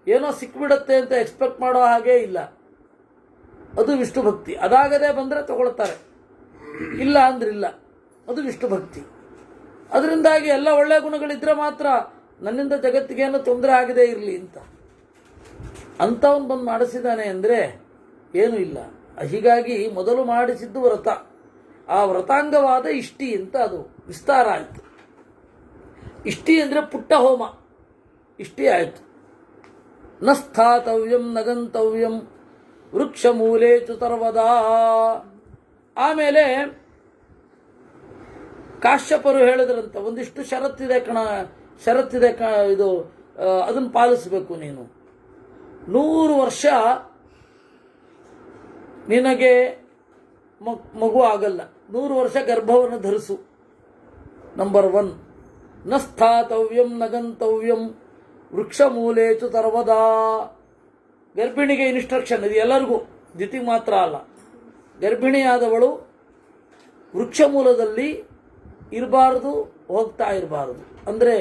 ಏನೋ ಸಿಕ್ಬಿಡತ್ತೆ ಅಂತ ಎಕ್ಸ್ಪೆಕ್ಟ್ ಮಾಡೋ ಹಾಗೇ ಇಲ್ಲ. ಅದು ವಿಷ್ಣು ಭಕ್ತಿ. ಅದಾಗದೇ ಬಂದರೆ ತಗೊಳ್ತಾರೆ, ಇಲ್ಲ ಅಂದ್ರಿಲ್ಲ. ಅದು ವಿಷ್ಣು ಭಕ್ತಿ. ಅದರಿಂದಾಗಿ ಎಲ್ಲ ಒಳ್ಳೆಯ ಗುಣಗಳಿದ್ರೆ ಮಾತ್ರ ನನ್ನಿಂದ ಜಗತ್ತಿಗೇನು ತೊಂದರೆ ಆಗದೇ ಇರಲಿ ಅಂಥವನು ಬಂದು ಮಾಡಿಸಿದ್ದಾನೆ ಅಂದರೆ ಏನೂ ಇಲ್ಲ. ಹೀಗಾಗಿ ಮೊದಲು ಮಾಡಿಸಿದ್ದು ವ್ರತ. ಆ ವ್ರತಾಂಗವಾದ ಇಷ್ಟಿ ಅಂತ ಅದು ವಿಸ್ತಾರ ಆಯಿತು. ಇಷ್ಟಿ ಅಂದರೆ ಪುಟ್ಟ ಹೋಮ, ಇಷ್ಟಿ ಆಯಿತು. ನ ಸ್ಥಾತವ್ಯಂ ನಗಂತವ್ಯಂ ವೃಕ್ಷ ಮೂಲೇಚು ಸರ್ವದಾ. ಆಮೇಲೆ ಕಾಶ್ಯಪರು ಹೇಳಿದ್ರಂತ ಒಂದಿಷ್ಟು ಷರತ್ತಿದೆ ಇದು ಅದನ್ನು ಪಾಲಿಸಬೇಕು ನೀನು. 100 ವರ್ಷ ನಿನಗೆ ಮಗು ಆಗಲ್ಲ, 100 ವರ್ಷ ಗರ್ಭವನ್ನು ಧರಿಸು. ನಂಬರ್ 1. ನ ಸ್ಥಾತವ್ಯಂ ನಗಂತವ್ಯಂ ವೃಕ್ಷ ಮೂಲೇಚು ಸರ್ವದಾ. ಗರ್ಭಿಣಿಗೆ ಇನ್ಸ್ಟ್ರಕ್ಷನ್ ಇದು ಎಲ್ಲರಿಗೂ, ದಿತಿಗೆ ಮಾತ್ರ ಅಲ್ಲ. ಗರ್ಭಿಣಿಯಾದವಳು ವೃಕ್ಷ ಮೂಲದಲ್ಲಿ ಇರಬಾರದು, ಹೋಗ್ತಾ ಇರಬಾರದು. ಅಂದರೆ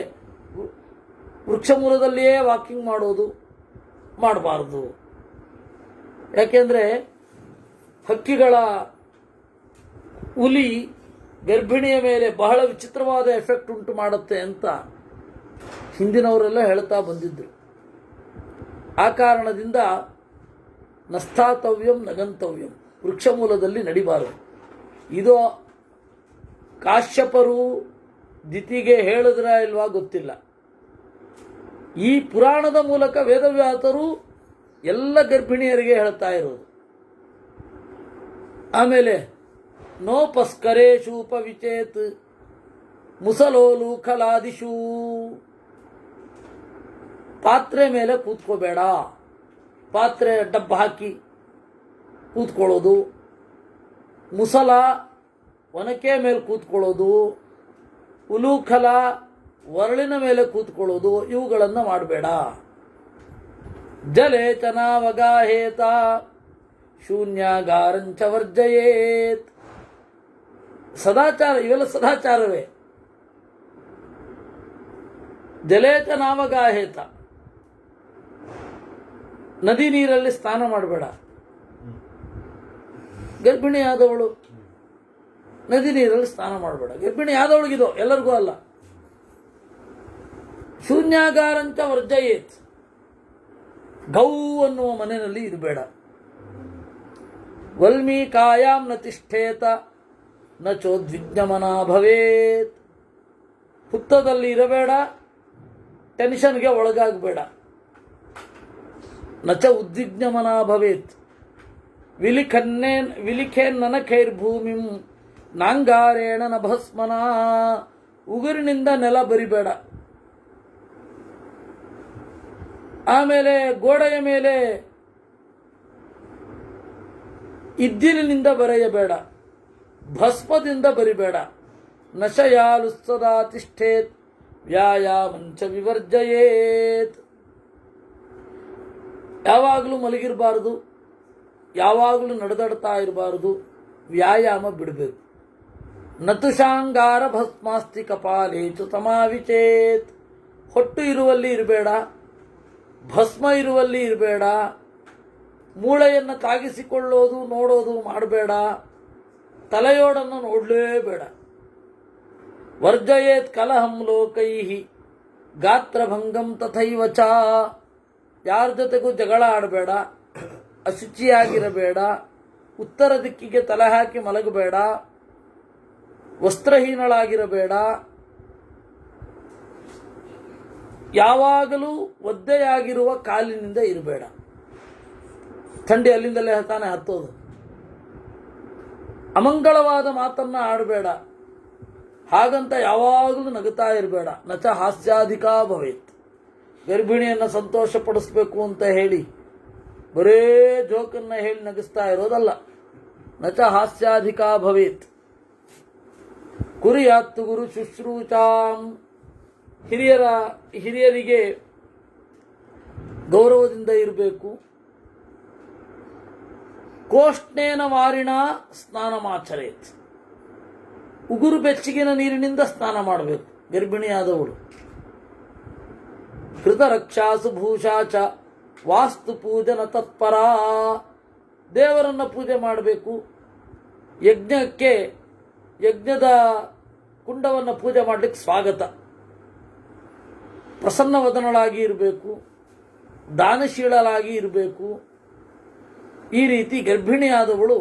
ವೃಕ್ಷ ಮೂಲದಲ್ಲಿಯೇ ವಾಕಿಂಗ್ ಮಾಡಬಾರ್ದು. ಯಾಕೆಂದರೆ ಹಕ್ಕಿಗಳ ಹುಲಿ ಗರ್ಭಿಣಿಯ ಮೇಲೆ ಬಹಳ ವಿಚಿತ್ರವಾದ ಎಫೆಕ್ಟ್ ಉಂಟು ಮಾಡುತ್ತೆ ಅಂತ ಹಿಂದಿನವರೆಲ್ಲ ಹೇಳ್ತಾ ಬಂದಿದ್ರು. ಆ ಕಾರಣದಿಂದ ನಸ್ಥಾತವ್ಯಂ ನಗಂತವ್ಯಂ, ವೃಕ್ಷ ಮೂಲದಲ್ಲಿ ನಡಿಬಾರದು. ಇದು ಕಾಶ್ಯಪರು ದಿತಿಗೆ ಹೇಳಿದ್ರ ಇಲ್ವಾ ಗೊತ್ತಿಲ್ಲ. ಈ ಪುರಾಣದ ಮೂಲಕ ವೇದವ್ಯಾಸರು ಎಲ್ಲ ಗರ್ಭಿಣಿಯರಿಗೆ ಹೇಳ್ತಾ ಇರೋದು. ಆಮೇಲೆ ನೋಪಸ್ಕರೇಶು ಉಪವಿಚೇತ್ ಮುಸಲೋಲು ಖಲಾದಿಶು. ಪಾತ್ರೆ ಮೇಲೆ ಕೂತ್ಕೋಬೇಡ. ಪಾತ್ರೆ ಡಬ್ಬ ಹಾಕಿ ಕೂತ್ಕೊಳ್ಳೋದು, ಮುಸಲ ಒನಕೆ ಮೇಲೆ ಕೂತ್ಕೊಳ್ಳೋದು, ಉಲೂಖಲ ಒರಳಿನ ಮೇಲೆ ಕೂತ್ಕೊಳ್ಳೋದು, ಇವುಗಳನ್ನು ಮಾಡಬೇಡ. ಜಲೇಚನಾವಗಾಹೇತ ಶೂನ್ಯಾಗಾರಂಚ ವರ್ಜಯೇತ್. ಸದಾಚಾರ, ಇವೆಲ್ಲ ಸದಾಚಾರವೇ. ಜಲೇಚನಾವಗಾಹೇತ, ನದಿ ನೀರಲ್ಲಿ ಸ್ನಾನ ಮಾಡಬೇಡ. ಗರ್ಭಿಣಿಯಾದವಳು ನದಿ ನೀರಲ್ಲಿ ಸ್ನಾನ ಮಾಡಬೇಡ. ಗರ್ಭಿಣಿಯಾದವಳಿಗಿದು, ಎಲ್ಲರಿಗೂ ಅಲ್ಲ. ಶೂನ್ಯಾಗಾರಂಚ ವರ್ಜಯೇತ್, ಗೌ ಅನ್ನುವ ಮನೆಯಲ್ಲಿ ಇದು ಬೇಡ. ವಲ್ಮೀಕಾಯಾಂ ನ ತಿಷ್ಠೇತ ನ ಚೋದ್ವಿಗ್ನಮನ ಭವೇತ್. ಹುತ್ತದಲ್ಲಿ ಇರಬೇಡ, ಟೆನ್ಷನ್ಗೆ ಒಳಗಾಗಬೇಡ. ನ ಚ ಉದ್ವಿಗ್ನಮನ ಭವೇತ್. ವಿಲಿಖೇನ್ ನನಖೈರ್ಭೂಮಿಂ ನಾಂಗಾರೇಣ ನ ಭಸ್ಮನ. ಉಗುರಿನಿಂದ ನೆಲ ಬರಿಬೇಡ. ಆಮೇಲೆ ಗೋಡೆಯ ಮೇಲೆ ಇದ್ದಿಲಿನಿಂದ ಬರೆಯಬೇಡ, ಭಸ್ಮದಿಂದ ಬರಿಬೇಡ. ನಶಯಾಲುಸ್ತದಾ ತಿಷ್ಠೇತ್ ವ್ಯಾಯಾಮಂಚ ವಿವರ್ಜಯೇತ್. ಯಾವಾಗಲೂ ಮಲಗಿರಬಾರದು, ಯಾವಾಗಲೂ ನಡೆದಾಡ್ತಾ ಇರಬಾರದು, ವ್ಯಾಯಾಮ ಬಿಡಬೇಕು. ನತುಷಾಂಗಾರ ಭಸ್ಮಾಸ್ತಿ ಕಪಾಲೇಚು ತಮಾವಿಚೇತ್. ಹೊಟ್ಟು ಇರುವಲ್ಲಿ ಇರಬೇಡ, ಭಸ್ಮ ಇರುವಲ್ಲಿ ಇರಬೇಡ, ಮೂಳೆಯನ್ನು ತಾಗಿಸಿಕೊಳ್ಳೋದು ನೋಡೋದು ಮಾಡಬೇಡ, ತಲೆಯೋಡನ್ನು ನೋಡಲೇಬೇಡ. ವರ್ಜಯೇತ್ ಕಲಹಂ ಲೋಕೈ ಗಾತ್ರಭಂಗಂ ತಥೈವ ಚ. ಯಾರ ಜೊತೆಗೂ ಜಗಳ ಆಡಬೇಡ, ಅಶುಚಿಯಾಗಿರಬೇಡ, ಉತ್ತರ ದಿಕ್ಕಿಗೆ ತಲೆ ಹಾಕಿ ಮಲಗಬೇಡ, ವಸ್ತ್ರಹೀನಳಾಗಿರಬೇಡ, ಯಾವಾಗಲೂ ಒದ್ದೆಯಾಗಿರುವ ಕಾಲಿನಿಂದ ಇರಬೇಡ. ಥಂಡಿ ಅಲ್ಲಿಂದಲೇ ತಾನೇ ಹತ್ತೋದು. ಅಮಂಗಳವಾದ ಮಾತನ್ನ ಆಡಬೇಡ, ಹಾಗಂತ ಯಾವಾಗಲೂ ನಗುತ್ತಾ ಇರಬೇಡ. ನಚ ಹಾಸ್ಯಾಧಿಕಾ ಭವೇತ್. ಗರ್ಭಿಣಿಯನ್ನು ಸಂತೋಷಪಡಿಸ್ಬೇಕು ಅಂತ ಹೇಳಿ ಬರೇ ಜೋಕನ್ನು ಹೇಳಿ ನಗಿಸ್ತಾ ಇರೋದಲ್ಲ. ನಚ ಹಾಸ್ಯಾಧಿಕಾ ಭವೇತ್. ಕುರಿಯಾತ್ತು ಗುರು ಶುಶ್ರೂಷಾಂ. ಹಿರಿಯರಿಗೆ ಗೌರವದಿಂದ ಇರಬೇಕು. ಕೋಷ್ಣೇನ ವಾರಿಣ ಸ್ನಾನಮಾಚರೇತ್. ಉಗುರು ಬೆಚ್ಚಗಿನ ನೀರಿನಿಂದ ಸ್ನಾನ ಮಾಡಬೇಕು ಗರ್ಭಿಣಿಯಾದವಳು. ಕೃತರಕ್ಷಾಸು ಭೂಷಾಚ ವಾಸ್ತು ಪೂಜನ ತತ್ಪರ. ದೇವರನ್ನ ಪೂಜೆ ಮಾಡಬೇಕು. ಯಜ್ಞದ ಕುಂಡವನ್ನು ಪೂಜೆ ಮಾಡಲಿಕ್ಕೆ ಸ್ವಾಗತ. ಪ್ರಸನ್ನವದನಳಾಗಿ ಇರಬೇಕು, ದಾನಶೀಲಳಾಗಿ ಇರಬೇಕು. ಈ ರೀತಿ ಗರ್ಭಿಣಿಯಾದವಳು,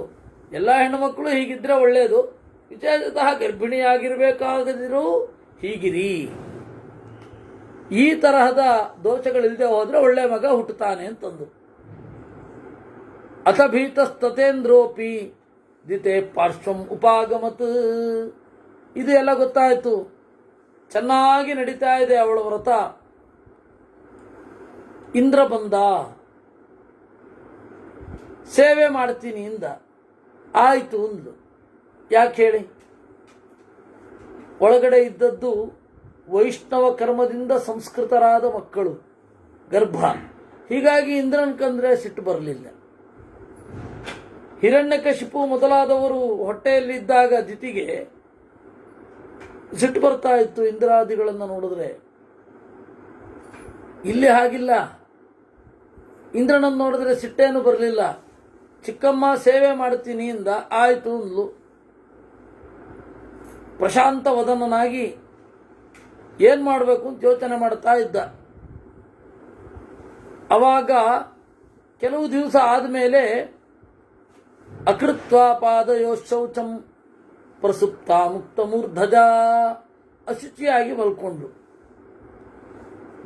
ಎಲ್ಲ ಹೆಣ್ಣುಮಕ್ಕಳು ಹೀಗಿದ್ರೆ ಒಳ್ಳೆಯದು, ವಿಶೇಷತಃ ಗರ್ಭಿಣಿಯಾಗಿರಬೇಕಾಗದಿರು ಹೀಗಿರಿ. ಈ ತರಹದ ದೋಷಗಳಿಲ್ಲದೆ ಹೋದರೆ ಒಳ್ಳೆ ಮಗ ಹುಟ್ಟುತ್ತಾನೆ ಅಂತಂದು. ಅಥ ಭೀತಸ್ತತೇಂದ್ರೋಪಿ ದಿತೆ ಪಾರ್ಶ್ವಂ ಉಪಾಗಮತ್. ಇದು ಎಲ್ಲ ಗೊತ್ತಾಯಿತು. ಚೆನ್ನಾಗಿ ನಡೀತಾ ಇದೆ ಅವಳ ವ್ರತ. ಇಂದ್ರ ಬಂದ, ಸೇವೆ ಮಾಡ್ತೀನಿ ಇಂದ. ಆಯಿತು ಅಂದ್ಲು. ಯಾಕೆ ಹೇಳಿ? ಒಳಗಡೆ ಇದ್ದದ್ದು ವೈಷ್ಣವ ಕರ್ಮದಿಂದ ಸಂಸ್ಕೃತರಾದ ಮಕ್ಕಳು, ಗರ್ಭ. ಹೀಗಾಗಿ ಇಂದ್ರನ್ ಕಂದ್ರೆ ಸಿಟ್ಟು ಬರಲಿಲ್ಲ. ಹಿರಣ್ಯಕಶಿಪು ಮೊದಲಾದವರು ಹೊಟ್ಟೆಯಲ್ಲಿದ್ದಾಗ ದಿತಿಗೆ ಸಿಟ್ಟು ಬರ್ತಾ ಇತ್ತು ಇಂದ್ರಾದಿಗಳನ್ನು ನೋಡಿದ್ರೆ. ಇಲ್ಲಿ ಹಾಗಿಲ್ಲ. ಇಂದ್ರನನ್ನು ನೋಡಿದ್ರೆ ಸಿಟ್ಟೇನು ಬರಲಿಲ್ಲ. ಚಿಕ್ಕಮ್ಮ ಸೇವೆ ಮಾಡ್ತೀನಿ ಇಂದ. ಆಯಿತು ಅಂದ್ಲು. ಪ್ರಶಾಂತ ವದನನಾಗಿ ಏನು ಮಾಡಬೇಕು ಅಂತ ಯೋಚನೆ ಮಾಡ್ತಾ ಇದ್ದ. ಅವಾಗ ಕೆಲವು ದಿವಸ ಆದಮೇಲೆ ಅಕೃತ್ವ ಪಾದಯೋ ಶೌಚಂ ಪ್ರಸುಪ್ತ ಮುಕ್ತ ಮೂರ್ಧಜ. ಅಶುಚಿಯಾಗಿ ಮಲ್ಕೊಂಡ್ರು.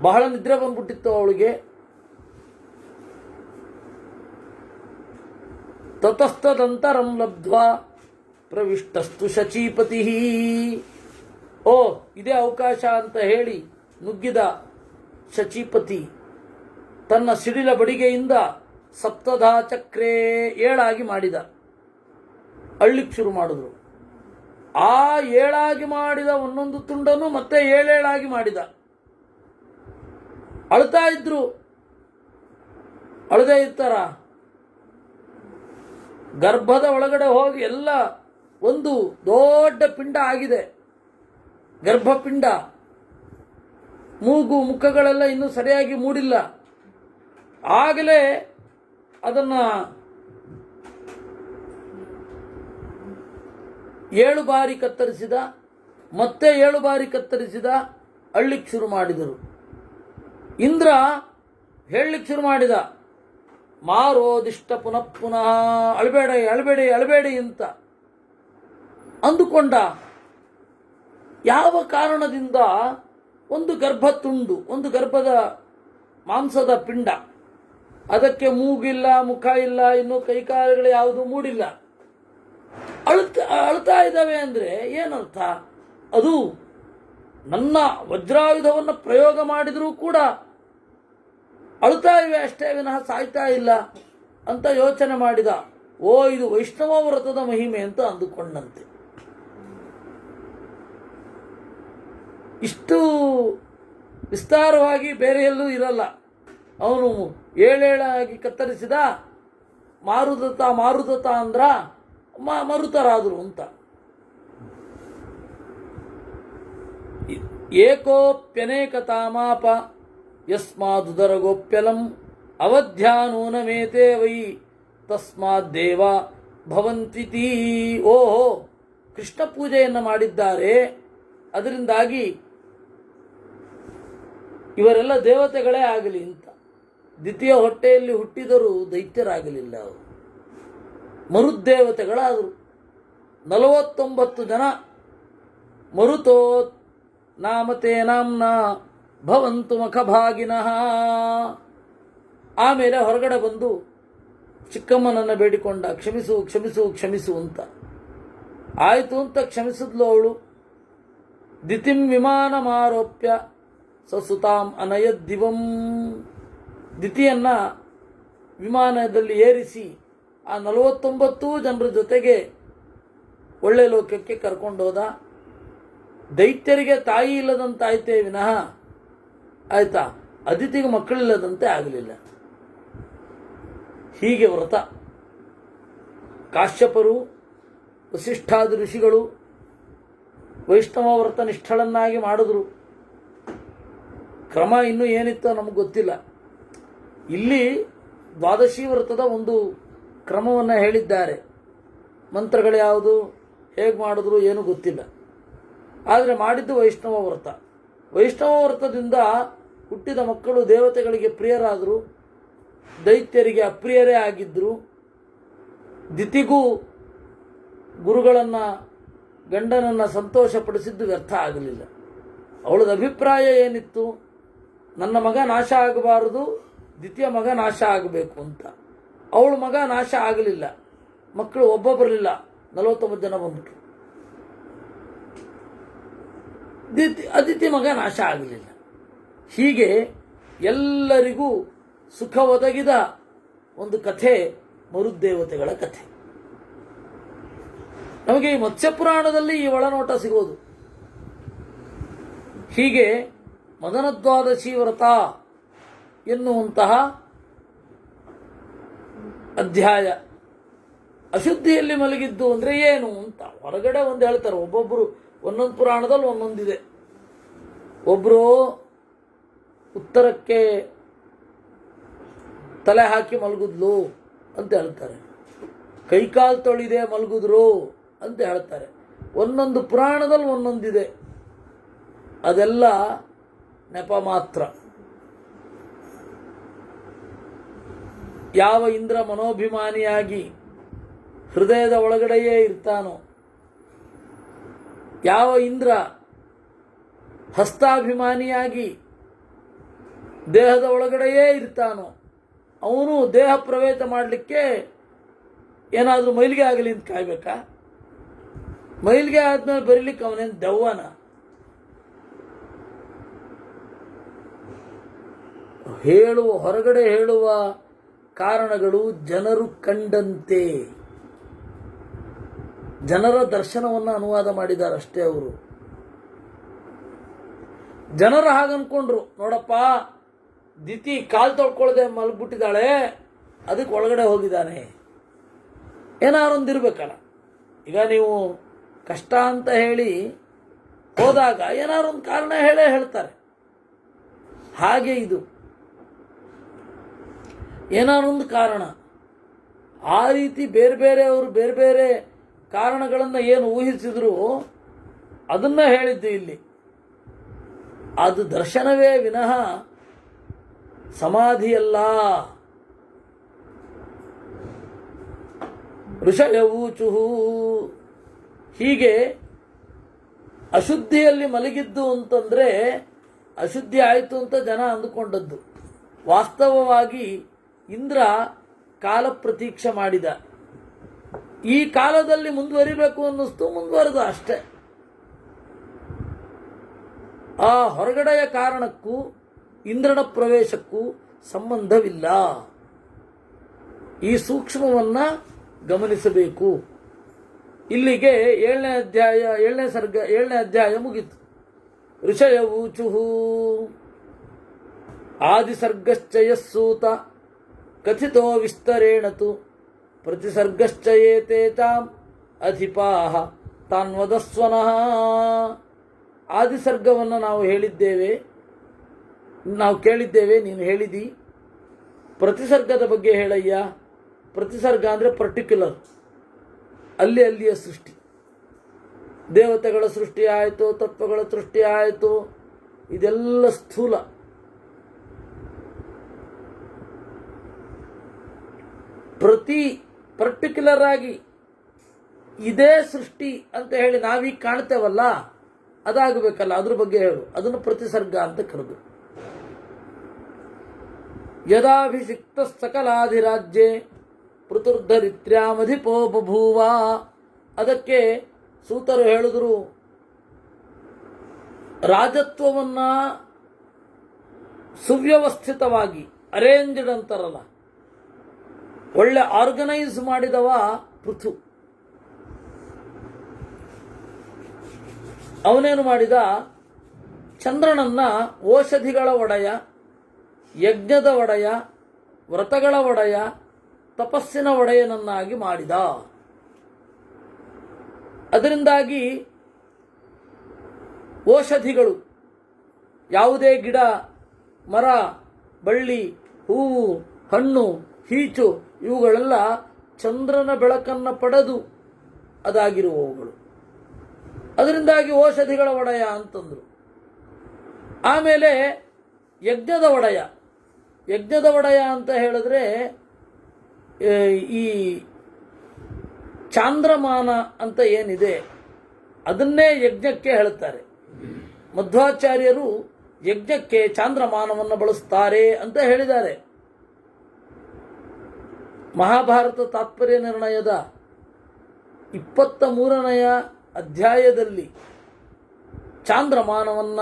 ಬಹಳ ನಿದ್ರೆ ಬಂದ್ಬಿಟ್ಟಿತ್ತು ಅವಳಿಗೆ. ತತಸ್ತದಂತರಂ ಲಬ್ಧ್ವಾ ಪ್ರವಿಷ್ಟಸ್ತು ಶಚೀಪತಿ. ಓ, ಇದೇ ಅವಕಾಶ ಅಂತ ಹೇಳಿ ನುಗ್ಗಿದ ಶಚೀಪತಿ ತನ್ನ ಸಿಡಿಲ ಬಡಿಗೆಯಿಂದ ಸಪ್ತಧಾ ಚಕ್ರೇ 7 ಮಾಡಿದ. ಅಳ್ಳಿಕ್ಕೆ ಶುರು ಮಾಡಿದ್ರು. ಆ 7 ಮಾಡಿದ ಒಂದೊಂದು ತುಂಡನ್ನು ಮತ್ತೆ 7 ಮಾಡಿದ. ಅಳ್ತಾ ಇದ್ರು. ಅಳದೇ ಇರ್ತಾರ? ಗರ್ಭದ ಒಳಗಡೆ ಹೋಗಿ ಎಲ್ಲ ಒಂದು ದೊಡ್ಡ ಪಿಂಡ ಆಗಿದೆ, ಗರ್ಭಪಿಂಡ. ಮೂಗು ಮುಖಗಳೆಲ್ಲ ಇನ್ನೂ ಸರಿಯಾಗಿ ಮೂಡಿಲ್ಲ. ಆಗಲೇ ಅದನ್ನ 7 ಬಾರಿ ಕತ್ತರಿಸಿದ, ಮತ್ತೆ 7 ಬಾರಿ ಕತ್ತರಿಸಿದ. ಅಳ್ಳಿಕ್ಕೆ ಶುರು ಮಾಡಿದರು. ಇಂದ್ರ ಹೇಳಲಿಕ್ಕೆ ಶುರು ಮಾಡಿದ, ಮಾರೋದಿಷ್ಟ ಪುನಃ ಪುನಃ, ಅಳಬೇಡಿ ಅಳಬೇಡಿ ಅಳಬೇಡಿ ಅಂತ ಅಂದುಕೊಂಡ. ಯಾವ ಕಾರಣದಿಂದ ಒಂದು ಗರ್ಭ ತುಂಡು, ಒಂದು ಗರ್ಭದ ಮಾಂಸದ ಪಿಂಡ, ಅದಕ್ಕೆ ಮೂಗಿಲ್ಲ, ಮುಖ ಇಲ್ಲ, ಇನ್ನೂ ಕೈಕಾಲುಗಳು ಯಾವುದು ಮೂಡಿಲ್ಲ, ಅಳ್ತಾ ಇದ್ದಾವೆ ಅಂದರೆ ಏನರ್ಥ? ಅದು ನನ್ನ ವಜ್ರಾಯುಧವನ್ನು ಪ್ರಯೋಗ ಮಾಡಿದರೂ ಕೂಡ ಅಳ್ತಾ ಇವೆ ಅಷ್ಟೇ ವಿನಃ ಸಾಯ್ತಾ ಇಲ್ಲ ಅಂತ ಯೋಚನೆ ಮಾಡಿದ. ಓ, ಇದು ವೈಷ್ಣವ ವ್ರತದ ಮಹಿಮೆ ಅಂತ ಅಂದುಕೊಂಡಂತೆ. ಇಷ್ಟು ವಿಸ್ತಾರವಾಗಿ ಬೇರೆ ಎಲ್ಲೂ ಇರಲ್ಲ. ಅವನು 7 ಕತ್ತರಿಸಿದ. ಮಾರುದತ್ತ ಅಂದ್ರ ಮರುತರಾದರು ಅಂತ. ಏಕೋಪ್ಯನೇಕತಾಮಾಪ ಯಸ್ಮಾದುದರಗೋಪ್ಯಲಂ ಅವಧ್ಯಾನೂನಮೇತೆ ವೈ ತಸ್ಮಾದ್ದೇವ ಭವಂತ್ವಿತಿ. ಓಹೋ, ಕೃಷ್ಣ ಪೂಜೆಯನ್ನು ಮಾಡಿದ್ದಾರೆ, ಅದರಿಂದಾಗಿ ಇವರೆಲ್ಲ ದೇವತೆಗಳೇ ಆಗಲಿ ಅಂತ. ದ್ವಿತೀಯ ಹೊಟ್ಟೆಯಲ್ಲಿ ಹುಟ್ಟಿದರೂ ದೈತ್ಯರಾಗಲಿಲ್ಲ, ಅವರು ಮರುದ್ದೇವತೆಗಳಾದರು. 49 ಜನ ಮರುತೋ ನಾಮತೇ ನಾಮ್ನ ಭವಂತು ಮಖಭಾಗಿನಃ. ಆಮೇಲೆ ಹೊರಗಡೆ ಬಂದು ಚಿಕ್ಕಮ್ಮನನ್ನು ಬೇಡಿಕೊಂಡ, ಕ್ಷಮಿಸು ಕ್ಷಮಿಸು ಕ್ಷಮಿಸು ಅಂತ. ಆಯಿತು ಅಂತ ಕ್ಷಮಿಸಿದ್ಲು ಅವಳು. ದಿತಿಂ ವಿಮಾನಮಾರೋಪ್ಯ ಸಸುತಾಂ ಅನಯದ್ದಿವಂ. ದಿತಿಯನ್ನು ವಿಮಾನದಲ್ಲಿ ಏರಿಸಿ ಆ 49 ಜನರ ಜೊತೆಗೆ ಒಳ್ಳೆ ಲೋಕಕ್ಕೆ ಕರ್ಕೊಂಡೋದ. ದೈತ್ಯರಿಗೆ ತಾಯಿ ಇಲ್ಲದಂತಾಯ್ತೇ ವಿನಃ ಆಯ್ತಾ, ಅದಿತಿಗೆ ಮಕ್ಕಳಿಲ್ಲದಂತೆ ಆಗಲಿಲ್ಲ. ಹೀಗೆ ವ್ರತ ಕಾಶ್ಯಪರು, ವಸಿಷ್ಠಾದಿ ಋಷಿಗಳು ವೈಷ್ಣವ ವ್ರತ ನಿಷ್ಠಳನ್ನಾಗಿ ಮಾಡಿದ್ರು. ಕ್ರಮ ಇನ್ನೂ ಏನಿತ್ತೋ ನಮಗೆ ಗೊತ್ತಿಲ್ಲ. ಇಲ್ಲಿ ದ್ವಾದಶಿ ವ್ರತದ ಒಂದು ಕ್ರಮವನ್ನು ಹೇಳಿದ್ದಾರೆ. ಮಂತ್ರಗಳು ಯಾವುದು, ಹೇಗೆ ಮಾಡಿದ್ರು ಏನೂ ಗೊತ್ತಿಲ್ಲ. ಆದರೆ ಮಾಡಿದ್ದು ವೈಷ್ಣವ ವ್ರತ. ವೈಷ್ಣವ ವ್ರತದಿಂದ ಹುಟ್ಟಿದ ಮಕ್ಕಳು ದೇವತೆಗಳಿಗೆ ಪ್ರಿಯರಾದರು, ದೈತ್ಯರಿಗೆ ಅಪ್ರಿಯರೇ ಆಗಿದ್ದರು. ದಿತಿಗೂ ಗುರುಗಳನ್ನು, ಗಂಡನನ್ನು ಸಂತೋಷಪಡಿಸಿದ್ದು ವ್ಯರ್ಥ ಆಗಲಿಲ್ಲ. ಅವಳದ ಅಭಿಪ್ರಾಯ ಏನಿತ್ತು, ನನ್ನ ಮಗ ನಾಶ ಆಗಬಾರದು, ದ್ವಿತೀಯ ಮಗ ನಾಶ ಆಗಬೇಕು ಅಂತ. ಅವಳ ಮಗ ನಾಶ ಆಗಲಿಲ್ಲ, ಮಕ್ಕಳು ಒಬ್ಬ ಬರಲಿಲ್ಲ, 49 ಜನ ಬಂದ್ಬಿಟ್ರು. ಅದಿತಿ ಮಗ ನಾಶ ಆಗಲಿಲ್ಲ. ಹೀಗೆ ಎಲ್ಲರಿಗೂ ಸುಖ ಒದಗಿದ ಒಂದು ಕಥೆ ಮರುದ್ದೇವತೆಗಳ ಕಥೆ. ನಮಗೆ ಈ ಮತ್ಸ್ಯಪುರಾಣದಲ್ಲಿ ಈ ಒಳನೋಟ ಸಿಗೋದು. ಹೀಗೆ ಮದನದ್ವಾದಶಿ ವ್ರತ ಎನ್ನುವಂತಹ ಅಧ್ಯಾಯ. ಅಶುದ್ಧಿಯಲ್ಲಿ ಮಲಗಿದ್ದು ಅಂದರೆ ಏನು ಅಂತ ಹೊರಗಡೆ ಒಂದು ಹೇಳ್ತಾರೆ. ಒಬ್ಬೊಬ್ಬರು ಒಂದೊಂದು ಪುರಾಣದಲ್ಲಿ ಒಂದೊಂದಿದೆ. ಒಬ್ಬರು ಉತ್ತರಕ್ಕೆ ತಲೆ ಹಾಕಿ ಮಲಗಿದ್ಲು ಅಂತ ಹೇಳ್ತಾರೆ, ಕೈಕಾಲು ತೊಳಿದೆ ಮಲಗಿದ್ರು ಅಂತ ಹೇಳ್ತಾರೆ. ಒಂದೊಂದು ಪುರಾಣದಲ್ಲಿ ಒಂದೊಂದಿದೆ. ಅದೆಲ್ಲ ನೆಪ ಮಾತ್ರ. ಯಾವ ಇಂದ್ರ ಮನೋಭಿಮಾನಿಯಾಗಿ ಹೃದಯದ ಒಳಗಡೆಯೇ ಇರ್ತಾನೋ, ಯಾವ ಇಂದ್ರ ಹಸ್ತಾಭಿಮಾನಿಯಾಗಿ ದೇಹದ ಒಳಗಡೆಯೇ ಇರ್ತಾನೋ, ಅವನು ದೇಹ ಪ್ರವೇಶ ಮಾಡಲಿಕ್ಕೆ ಏನಾದರೂ ಮೈಲಿಗೆ ಆಗಲಿ ಅಂತ ಕಾಯ್ಬೇಕಾ? ಮೈಲಿಗೆ ಆದ್ಮೇಲೆ ಬರೀಲಿಕ್ಕೆ ಅವನೇನು ದೆವ್ವನ? ಹೊರಗಡೆ ಹೇಳುವ ಕಾರಣಗಳು ಜನರು ಕಂಡಂತೆ, ಜನರ ದರ್ಶನವನ್ನು ಅನುವಾದ ಮಾಡಿದ್ದಾರೆ ಅಷ್ಟೇ. ಅವರು ಜನರು ಹಾಗನ್ಕೊಂಡ್ರು, ನೋಡಪ್ಪ ದಿತಿ ಕಾಲು ತೊಳ್ಕೊಳ್ಳದೆ ಮಲಗ್ಬಿಟ್ಟಿದ್ದಾಳೆ, ಅದಕ್ಕೆ ಒಳಗಡೆ ಹೋಗಿದ್ದಾನೆ. ಏನಾರೊಂದಿರ್ಬೇಕಲ್ಲ. ಈಗ ನೀವು ಕಷ್ಟ ಅಂತ ಹೇಳಿ ಹೋದಾಗ ಏನಾರೊಂದು ಕಾರಣ ಹೇಳ್ತಾರೆ. ಹಾಗೆ ಇದು ಏನಾರೊಂದು ಕಾರಣ. ಆ ರೀತಿ ಬೇರೆ ಬೇರೆಯವರು ಬೇರೆ ಬೇರೆ ಕಾರಣಗಳನ್ನು ಏನು ಊಹಿಸಿದ್ರು ಅದನ್ನ ಹೇಳಿದ್ದು ಇಲ್ಲಿ. ಅದು ದರ್ಶನವೇ ವಿನಃ ಸಮಾಧಿಯಲ್ಲ. ಋಷಯವೂಚುಹು. ಹೀಗೆ ಅಶುದ್ಧಿಯಲ್ಲಿ ಮಲಗಿದ್ದು ಅಂತಂದರೆ ಅಶುದ್ಧಿ ಆಯಿತು ಅಂತ ಜನ ಅಂದುಕೊಂಡದ್ದು. ವಾಸ್ತವವಾಗಿ ಇಂದ್ರ ಕಾಲ ಪ್ರತೀಕ್ಷೆ ಮಾಡಿದ. ಈ ಕಾಲದಲ್ಲಿ ಮುಂದುವರಿಬೇಕು ಅನ್ನಿಸ್ತು, ಮುಂದುವರೆದ ಅಷ್ಟೇ. ಆ ಹೊರಗಡೆಯ ಕಾರಣಕ್ಕೂ ಇಂದ್ರನ ಪ್ರವೇಶಕ್ಕೂ ಸಂಬಂಧವಿಲ್ಲ. ಈ ಸೂಕ್ಷ್ಮವನ್ನು ಗಮನಿಸಬೇಕು. ಇಲ್ಲಿಗೆ 7ನೇ ಅಧ್ಯಾಯ 7ನೇ ಅಧ್ಯಾಯ ಮುಗಿತು. ಋಷಯವೂಚುಹು. ಆದಿಸರ್ಗಶ್ಚ ಯಸ್ಸೂತ ಕಥಿತೋ ವಿಸ್ತರೇಣತು ಪ್ರತಿಸರ್ಗಶ್ಚ ಏತೇ ತಾಂ ಅಧಿಪಾಃ ತಾನ್ವದಸ್ವನಃ. ಆದಿಸರ್ಗವನ್ನು ನಾವು ಕೇಳಿದ್ದೇವೆ, ನೀನು ಹೇಳಿದಿ. ಪ್ರತಿಸರ್ಗದ ಬಗ್ಗೆ ಹೇಳಯ್ಯ. ಪ್ರತಿಸರ್ಗ ಅಂದರೆ ಪರ್ಟಿಕ್ಯುಲರ್, ಅಲ್ಲಿಯ ಸೃಷ್ಟಿ. ದೇವತೆಗಳ ಸೃಷ್ಟಿ ಆಯಿತು, ತತ್ವಗಳ ಸೃಷ್ಟಿ ಆಯಿತು, ಇದೆಲ್ಲ ಸ್ಥೂಲ. ಪ್ರತಿ ಪರ್ಟಿಕ್ಯುಲರ್ ಆಗಿ ಇದೇ ಸೃಷ್ಟಿ ಅಂತ ಹೇಳಿ ನಾವೀಗ ಕಾಣ್ತೇವಲ್ಲ, ಅದಾಗಬೇಕಲ್ಲ, ಅದ್ರ ಬಗ್ಗೆ ಹೇಳು. ಅದನ್ನು ಪ್ರತಿಸರ್ಗ ಅಂತ ಕರೆದು. ಯದಾಭಿಷಿಕ್ತ ಸಕಲಾಧಿರಾಜ್ಯೆ ಪೃತುರ್ಧರಿತ್ರ್ಯಾಮಧಿಪೋ ಬಭೂವ. ಅದಕ್ಕೆ ಸೂತರು ಹೇಳಿದ್ರು, ರಾಜತ್ವವನ್ನ ಸುವ್ಯವಸ್ಥಿತವಾಗಿ ಅರೇಂಜ್ಡ್ ಅಂತಾರಲ್ಲ, ಒಳ್ಳೆ ಆರ್ಗನೈಸ್ ಮಾಡಿದವ ಪೃಥು. ಅವನೇನು ಮಾಡಿದ? ಚಂದ್ರನನ್ನ ಓಷಧಿಗಳ ಒಡೆಯ, ಯಜ್ಞದ ಒಡೆಯ, ವ್ರತಗಳ ಒಡೆಯ, ತಪಸ್ಸಿನ ಒಡೆಯನನ್ನಾಗಿ ಮಾಡಿದ. ಅದರಿಂದಾಗಿ ಓಷಧಿಗಳು, ಯಾವುದೇ ಗಿಡ, ಮರ, ಬಳ್ಳಿ, ಹೂವು, ಹಣ್ಣು, ಹೀಚು ಇವುಗಳೆಲ್ಲ ಚಂದ್ರನ ಬೆಳಕನ್ನು ಪಡೆದು ಅದಾಗಿರುವವುಗಳು. ಅದರಿಂದಾಗಿ ಓಷಧಿಗಳ ಒಡೆಯ ಅಂತಂದ್ರು. ಆಮೇಲೆ ಯಜ್ಞದ ಒಡೆಯ ಅಂತ ಹೇಳಿದ್ರೆ ಈ ಚಾಂದ್ರಮಾನ ಅಂತ ಏನಿದೆ ಅದನ್ನೇ ಯಜ್ಞಕ್ಕೆ ಹೇಳುತ್ತಾರೆ. ಮಧ್ವಾಚಾರ್ಯರು ಯಜ್ಞಕ್ಕೆ ಚಾಂದ್ರಮಾನವನ್ನು ಬಳಸ್ತಾರೆ ಅಂತ ಹೇಳಿದ್ದಾರೆ. ಮಹಾಭಾರತ ತಾತ್ಪರ್ಯ ನಿರ್ಣಯದ 23ನೆಯ ಅಧ್ಯಾಯದಲ್ಲಿ ಚಾಂದ್ರಮಾನವನ್ನ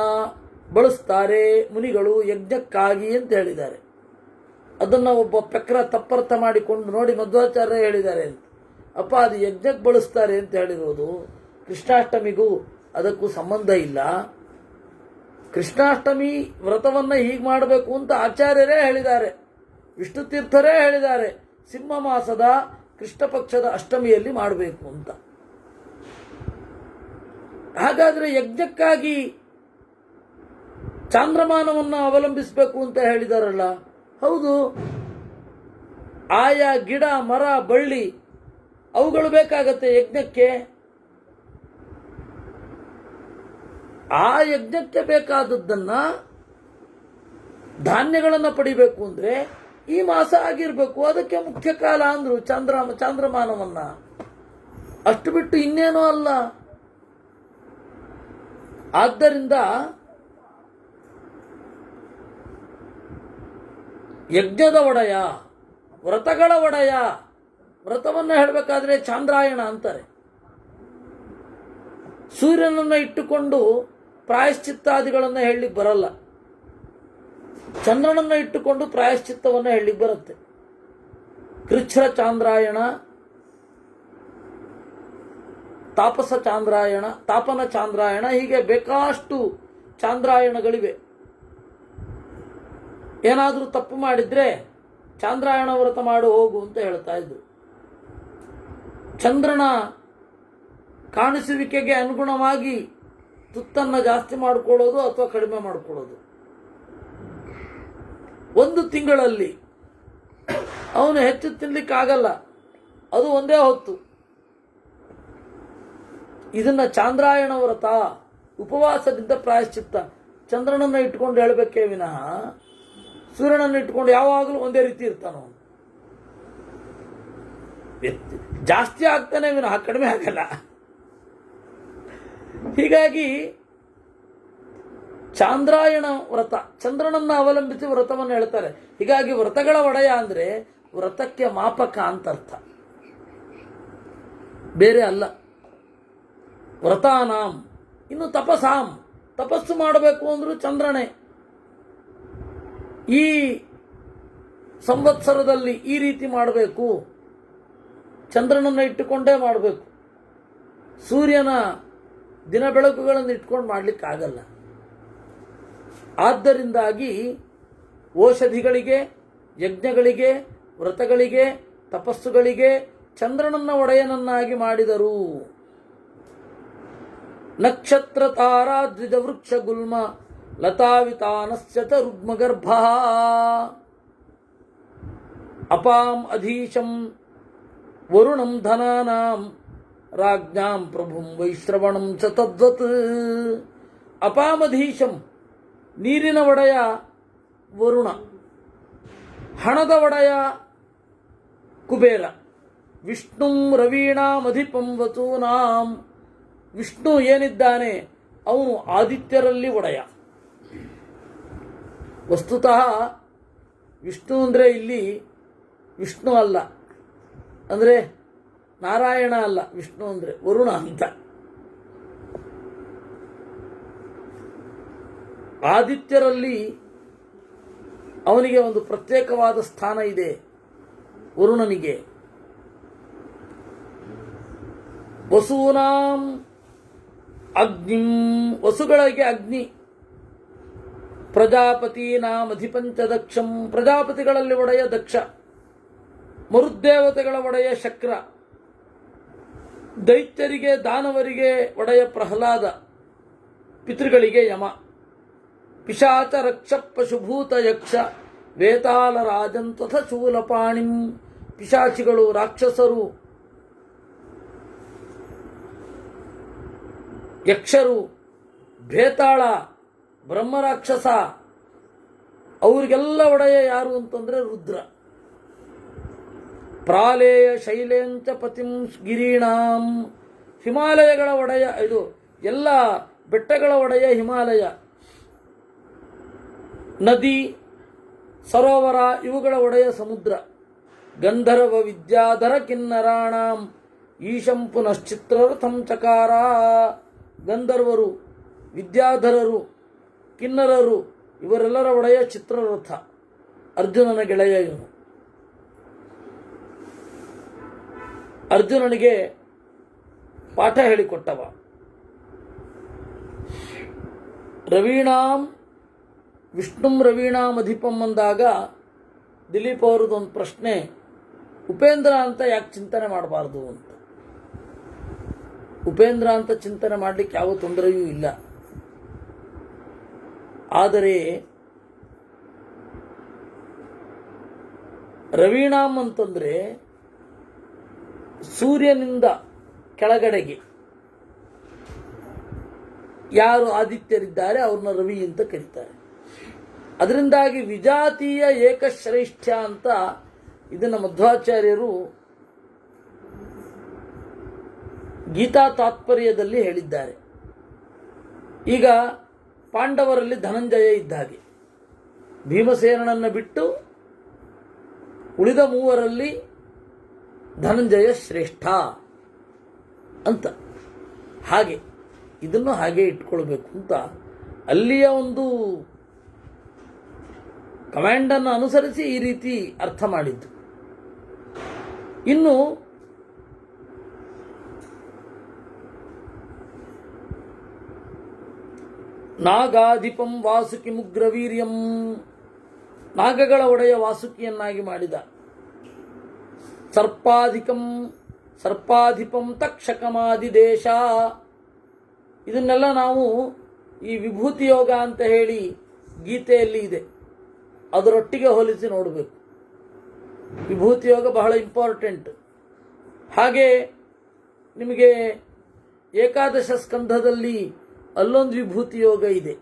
ಬಳಸ್ತಾರೆ ಮುನಿಗಳು ಯಜ್ಞಕ್ಕಾಗಿ ಅಂತ ಹೇಳಿದ್ದಾರೆ. ಅದನ್ನು ಒಬ್ಬ ಪೆಕ್ರ ತಪ್ಪರ್ಥ ಮಾಡಿಕೊಂಡು ನೋಡಿ ಮಧ್ವಾಚಾರ್ಯ ಹೇಳಿದ್ದಾರೆ ಅಂತ. ಅಪ್ಪ, ಅದು ಯಜ್ಞಕ್ಕೆ ಬಳಸ್ತಾರೆ ಅಂತ ಹೇಳಿರೋದು ಕೃಷ್ಣಾಷ್ಟಮಿಗೂ ಅದಕ್ಕೂ ಸಂಬಂಧ ಇಲ್ಲ. ಕೃಷ್ಣಾಷ್ಟಮಿ ವ್ರತವನ್ನ ಹೀಗೆ ಮಾಡಬೇಕು ಅಂತ ಆಚಾರ್ಯರೇ ಹೇಳಿದ್ದಾರೆ, ವಿಷ್ಣು ತೀರ್ಥರೇ ಹೇಳಿದ್ದಾರೆ. ಸಿಂಹ ಮಾಸದ ಕೃಷ್ಣ ಪಕ್ಷದ ಅಷ್ಟಮಿಯಲ್ಲಿ ಮಾಡಬೇಕು ಅಂತ. ಹಾಗಾದ್ರೆ ಯಜ್ಞಕ್ಕಾಗಿ ಚಾಂದ್ರಮಾನವನ್ನು ಅವಲಂಬಿಸಬೇಕು ಅಂತ ಹೇಳಿದಾರಲ್ಲ, ಹೌದು. ಆಯಾ ಗಿಡ, ಮರ, ಬಳ್ಳಿ ಅವುಗಳು ಬೇಕಾಗತ್ತೆ ಯಜ್ಞಕ್ಕೆ. ಆ ಯಜ್ಞಕ್ಕೆ ಬೇಕಾದದ್ದನ್ನ ಧಾನ್ಯಗಳನ್ನು ಪಡಿಬೇಕು ಅಂದ್ರೆ ಈ ಮಾಸ ಆಗಿರ್ಬೇಕು. ಅದಕ್ಕೆ ಮುಖ್ಯ ಕಾಲ ಅಂದ್ರು ಚಾಂದ್ರಮಾನವನ್ನ. ಅಷ್ಟು ಬಿಟ್ಟು ಇನ್ನೇನೂ ಅಲ್ಲ. ಆದ್ದರಿಂದ ಯಜ್ಞದ ಒಡೆಯ, ವ್ರತಗಳ ಒಡೆಯ. ವ್ರತವನ್ನು ಹೇಳಬೇಕಾದ್ರೆ ಚಾಂದ್ರಾಯಣ ಅಂತಾರೆ. ಸೂರ್ಯನನ್ನು ಇಟ್ಟುಕೊಂಡು ಪ್ರಾಯಶ್ಚಿತ್ತಾದಿಗಳನ್ನು ಹೇಳಲಿಕ್ಕೆ ಬರಲ್ಲ. ಚಂದ್ರನನ್ನು ಇಟ್ಟುಕೊಂಡು ಪ್ರಾಯಶ್ಚಿತ್ತವನ್ನು ಹೇಳಲಿಕ್ಕೆ ಬರುತ್ತೆ. ಕೃಚ್ಛ್ರ ಚಾಂದ್ರಾಯಣ, ತಾಪಸ ಚಾಂದ್ರಾಯಣ, ತಾಪನ ಚಾಂದ್ರಾಯಣ, ಹೀಗೆ ಬೇಕಾಷ್ಟು ಚಾಂದ್ರಾಯಣಗಳಿವೆ. ಏನಾದರೂ ತಪ್ಪು ಮಾಡಿದ್ರೆ ಚಾಂದ್ರಾಯಣ ವ್ರತ ಮಾಡು ಹೋಗು ಅಂತ ಹೇಳ್ತಾ ಇದ್ರು. ಚಂದ್ರನ ಕಾಣಿಸುವಿಕೆಗೆ ಅನುಗುಣವಾಗಿ ತುತ್ತನ್ನು ಜಾಸ್ತಿ ಮಾಡಿಕೊಳ್ಳೋದು ಅಥವಾ ಕಡಿಮೆ ಮಾಡಿಕೊಳ್ಳೋದು. ಒಂದು ತಿಂಗಳಲ್ಲಿ ಅವನು ಹೆಚ್ಚು ತಿನ್ಲಿಕ್ಕಾಗಲ್ಲ, ಅದು ಒಂದೇ ಹೊತ್ತು. ಇದನ್ನ ಚಾಂದ್ರಾಯಣ ವ್ರತ, ಉಪವಾಸದಿಂದ ಪ್ರಾಯಶ್ಚಿತ್ತ. ಚಂದ್ರನನ್ನು ಇಟ್ಕೊಂಡು ಹೇಳಬೇಕೇ ವಿನಃ ಸೂರ್ಯನನ್ನು ಇಟ್ಕೊಂಡು ಯಾವಾಗಲೂ ಒಂದೇ ರೀತಿ ಇರ್ತಾನೋ. ಜಾಸ್ತಿ ಆಗ್ತಾನೆ ವಿನಃ ಕಡಿಮೆ ಆಗಲ್ಲ. ಹೀಗಾಗಿ ಚಾಂದ್ರಾಯಣ ವ್ರತ, ಚಂದ್ರನನ್ನು ಅವಲಂಬಿಸಿ ವ್ರತವನ್ನು ಹೇಳ್ತಾರೆ. ಹೀಗಾಗಿ ವ್ರತಗಳ ಒಡೆಯ ಅಂದ್ರೆ ವ್ರತಕ್ಕೆ ಮಾಪಕ ಅಂತ ಅರ್ಥ, ಬೇರೆ ಅಲ್ಲ. ವ್ರತಾನಾಂ. ಇನ್ನು ತಪಸಾಂ, ತಪಸ್ಸು ಮಾಡಬೇಕು ಅಂದ್ರೂ ಚಂದ್ರನೇ. ಈ ಸಂವತ್ಸರದಲ್ಲಿ ಈ ರೀತಿ ಮಾಡಬೇಕು, ಚಂದ್ರನನ್ನು ಇಟ್ಟುಕೊಂಡೇ ಮಾಡಬೇಕು. ಸೂರ್ಯನ ದಿನ ಬೆಳಕುಗಳನ್ನು ಇಟ್ಕೊಂಡು ಮಾಡಲಿಕ್ಕಾಗಲ್ಲ. ಆದ್ದರಿಂದಾಗಿ ಔಷಧಿಗಳಿಗೆ, ಯಜ್ಞಗಳಿಗೆ, ವ್ರತಗಳಿಗೆ, ತಪಸ್ಸುಗಳಿಗೆ ಚಂದ್ರನನ್ನ ಒಡೆಯನನ್ನಾಗಿ ಮಾಡಿದರು. ನಕ್ಷತ್ರ ತಾರಾ ದ್ವಿಜ ವೃಕ್ಷ ಗುಲ್ಮ ಲತಾವಿತಾನಸ್ಯ ಚ ರುಗ್ಮಗರ್ಭ ಅಪಾಂ ಅಧೀಶಂ ವರುಣಂ ಧನಾನಾಂ ರಾಜ್ಞಾಂ ಪ್ರಭುಂ ವೈಶ್ರವಣಂ ಚ ತದ್ವತ್. ಅಪಾಮಧೀಶಂ ನೀರಿನ ಒಡೆಯ ವರುಣ, ಹಣದ ಒಡೆಯ ಕುಬೇರ, ವಿಷ್ಣು ರವೀಣಾಮಧಿಪಂ ವತೂನಾಂ. ವಿಷ್ಣು ಏನಿದ್ದಾನೆ ಅವನು ಆದಿತ್ಯರಲ್ಲಿ ಒಡೆಯ. ವಸ್ತುತಃ ವಿಷ್ಣು ಅಂದರೆ ಇಲ್ಲಿ ವಿಷ್ಣು ಅಲ್ಲ, ಅಂದರೆ ನಾರಾಯಣ ಅಲ್ಲ, ವಿಷ್ಣು ಅಂದರೆ ವರುಣ ಅಂತ. ಆದಿತ್ಯರಲ್ಲಿ ಅವನಿಗೆ ಒಂದು ಪ್ರತ್ಯೇಕವಾದ ಸ್ಥಾನ ಇದೆ ವರುಣನಿಗೆ. ವಸೂನಾಂ ಅಗ್ನಿಂ, ವಸುಗಳಿಗೆ ಅಗ್ನಿ. ಪ್ರಜಾಪತೀನಾಂ ಅಧಿಪಂಚ ದಕ್ಷಂ, ಪ್ರಜಾಪತಿಗಳಲ್ಲಿ ಒಡೆಯ ದಕ್ಷ. ಮರುದ್ದೇವತೆಗಳ ಒಡೆಯ ಶಕ್ರ. ದೈತ್ಯರಿಗೆ ದಾನವರಿಗೆ ಒಡೆಯ ಪ್ರಹ್ಲಾದ. ಪಿತೃಗಳಿಗೆ ಯಮ. ಪಿಶಾಚ ರಕ್ಷ ಪಶುಭೂತ ಯಕ್ಷ ವೇತಾಲ ರಾಜನ್ ತಥ ಶೂಲಪಾಣಿಂ. ಪಿಶಾಚಿಗಳು, ರಾಕ್ಷಸರು, ಯಕ್ಷರು, ಭೇತಾಳ, ಬ್ರಹ್ಮರಾಕ್ಷಸ, ಅವರಿಗೆಲ್ಲ ಒಡೆಯ ಯಾರು ಅಂತಂದ್ರೆ ರುದ್ರ. ಪ್ರಾಲೇಯ ಶೈಲೇಂಚ ಪತಿಂ ಗಿರೀಣಾಂ, ಹಿಮಾಲಯಗಳ ಒಡೆಯ, ಇದು ಎಲ್ಲ ಬೆಟ್ಟಗಳ ಒಡೆಯ ಹಿಮಾಲಯ. ನದಿ, ಸರೋವರ, ಇವುಗಳ ಒಡೆಯ ಸಮುದ್ರ. ಗಂಧರ್ವ ವಿದ್ಯಾಧರ ಕಿನ್ನರಾಣಾಂ ಈಶಂ ಪುನಶ್ಚಿತ್ರರಥಂ ಚಕಾರ. ಗಂಧರ್ವರು, ವಿದ್ಯಾಧರರು, ಕಿನ್ನರರು, ಇವರೆಲ್ಲರ ಒಡೆಯ ಚಿತ್ರರಥ. ಅರ್ಜುನನ ಗೆಳೆಯ ಇವನು. ಅರ್ಜುನನಿಗೆ ಪಾಠ ಹೇಳಿಕೊಟ್ಟವ. ರವೀಣಾಂ ವಿಷ್ಣುಂ ರವೀಣಾಂ ಅಧಿಪಂ ಅಂದಾಗ ದಿಲೀಪ್ ಅವರದೊಂದು ಪ್ರಶ್ನೆ, ಉಪೇಂದ್ರ ಅಂತ ಯಾಕೆ ಚಿಂತನೆ ಮಾಡಬಾರ್ದು ಅಂತ. ಉಪೇಂದ್ರ ಅಂತ ಚಿಂತನೆ ಮಾಡಲಿಕ್ಕೆ ಯಾವ ತೊಂದರೆಯೂ ಇಲ್ಲ. ಆದರೆ ರವೀಣಾಂ ಅಂತಂದ್ರೆ ಸೂರ್ಯನಿಂದ ಕೆಳಗಡೆಗೆ ಯಾರು ಆದಿತ್ಯರಿದ್ದಾರೆ ಅವ್ರನ್ನ ರವಿ ಅಂತ ಕರೀತಾರೆ. ಅದರಿಂದಾಗಿ ವಿಜಾತೀಯ ಏಕಶ್ರೇಷ್ಠ ಅಂತ ಇದನ್ನು ಮಧ್ವಾಚಾರ್ಯರು ಗೀತಾ ತಾತ್ಪರ್ಯದಲ್ಲಿ ಹೇಳಿದ್ದಾರೆ. ಈಗ ಪಾಂಡವರಲ್ಲಿ ಧನಂಜಯ ಇದ್ದ ಹಾಗೆ, ಭೀಮಸೇನನನ್ನು ಬಿಟ್ಟು ಉಳಿದ ಮೂವರಲ್ಲಿ ಧನಂಜಯ ಶ್ರೇಷ್ಠ ಅಂತ. ಹಾಗೆ ಇದನ್ನು ಹಾಗೆ ಇಟ್ಕೊಳ್ಬೇಕು ಅಂತ ಅಲ್ಲಿಯ ಒಂದು ಕಮಾಂಡನ್ನು ಅನುಸರಿಸಿ ಈ ರೀತಿ ಅರ್ಥ ಮಾಡಿದ್ದು. ಇನ್ನು ನಾಗಾಧಿಪಂ ವಾಸುಕಿ ಮುಗ್ರವೀರ್ಯಂ, ನಾಗಗಳ ಒಡೆಯ ವಾಸುಕಿಯನ್ನಾಗಿ ಮಾಡಿದ. ಸರ್ಪಾಧಿಪಂ ತಕ್ಷಕಮಾದಿದೇಶ. ಇದನ್ನೆಲ್ಲ ನಾವು ಈ ವಿಭೂತಿ ಯೋಗ ಅಂತ ಹೇಳಿ ಗೀತೆಯಲ್ಲಿ ಇದೆ, ಅದರೊಟ್ಟಿಗೆ ಹೋಲಿಸಿ ನೋಡಬೇಕು. ವಿಭೂತಿ ಯೋಗ ಬಹಳ ಇಂಪಾರ್ಟೆಂಟ್. ಹಾಗೆ ನಿಮಗೆ ಏಕಾದಶ ಸ್ಕಂಧದಲ್ಲಿ ಅಲ್ಲೊಂದು ವಿಭೂತಿ ಯೋಗ ಇದೆ,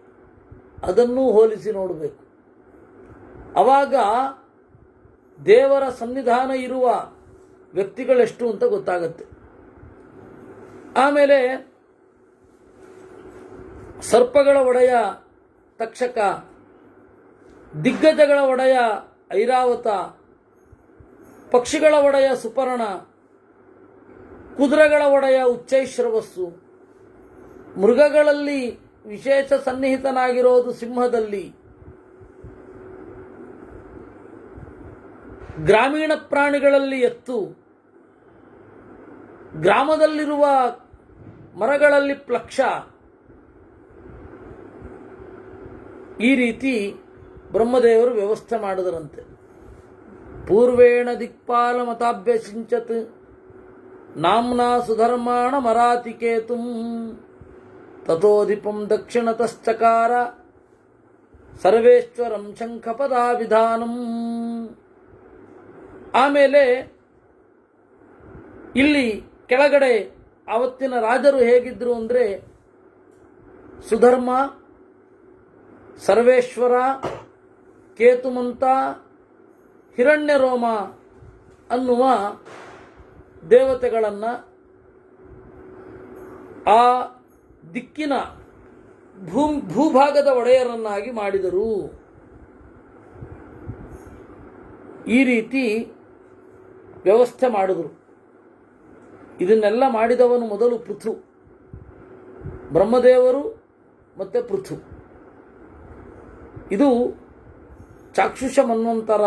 ಅದನ್ನೂ ಹೋಲಿಸಿ ನೋಡಬೇಕು. ಆವಾಗ ದೇವರ ಸನ್ನಿಧಾನ ಇರುವ ವ್ಯಕ್ತಿಗಳೆಷ್ಟು ಅಂತ ಗೊತ್ತಾಗುತ್ತೆ. ಆಮೇಲೆ ಸರ್ಪಗಳ ಒಡೆಯ ತಕ್ಷಕ, ದಿಗ್ಗಜಗಳ ಒಡೆಯ ಐರಾವತ, ಪಕ್ಷಿಗಳ ಒಡೆಯ ಸುಪರ್ಣ, ಕುದುರೆಗಳ ಒಡೆಯ ಉಚ್ಚೈಶ್ರವಸ್ಸು, ಮೃಗಗಳಲ್ಲಿ ವಿಶೇಷ ಸನ್ನಿಹಿತನಾಗಿರೋದು ಸಿಂಹದಲ್ಲಿ, ಗ್ರಾಮೀಣ ಪ್ರಾಣಿಗಳಲ್ಲಿ ಎತ್ತು, ಗ್ರಾಮದಲ್ಲಿರುವ ಮರಗಳಲ್ಲಿ ಪ್ಲಕ್ಷ. ಈ ರೀತಿ ಬ್ರಹ್ಮದೇವರು ವ್ಯವಸ್ಥೆ ಮಾಡಿದರಂತೆ. ಪೂರ್ವೇಣ ದಿಕ್ಪಾಲ ಮತಾಭ್ಯಸಿಂಚತ್ ನಾಮ್ನಾ ಸುಧರ್ಮಾಣ ಮರಾತಿಕೇತುಂ. ತಥೋಧಿಪಂ ದಕ್ಷಿಣತಶ್ಚಕಾರ ಸರ್ವೇಶ್ವರಂ ಶಂಖಪದಾಭಿಧಾನಂ. ಆಮೇಲೆ ಇಲ್ಲಿ ಕೆಳಗಡೆ ಆವತ್ತಿನ ರಾಜರು ಹೇಗಿದ್ರು ಅಂದರೆ ಸುಧರ್ಮ, ಸರ್ವೇಶ್ವರ, ಕೇತುಮಂತ, ಹಿರಣ್ಯರೋಮ ಅನ್ನುವ ದೇವತೆಗಳನ್ನು ಆ ದಿಕ್ಕಿನ ಭೂಭಾಗದ ಒಡೆಯರನ್ನಾಗಿ ಮಾಡಿದರು. ಈ ರೀತಿ ವ್ಯವಸ್ಥೆ ಮಾಡಿದರು. ಇದನ್ನೆಲ್ಲ ಮಾಡಿದವನು ಮೊದಲು ಪೃಥು, ಬ್ರಹ್ಮದೇವರು ಮತ್ತು ಪೃಥು. ಇದು ಚಾಕ್ಷುಷ ಮನ್ವಂತರ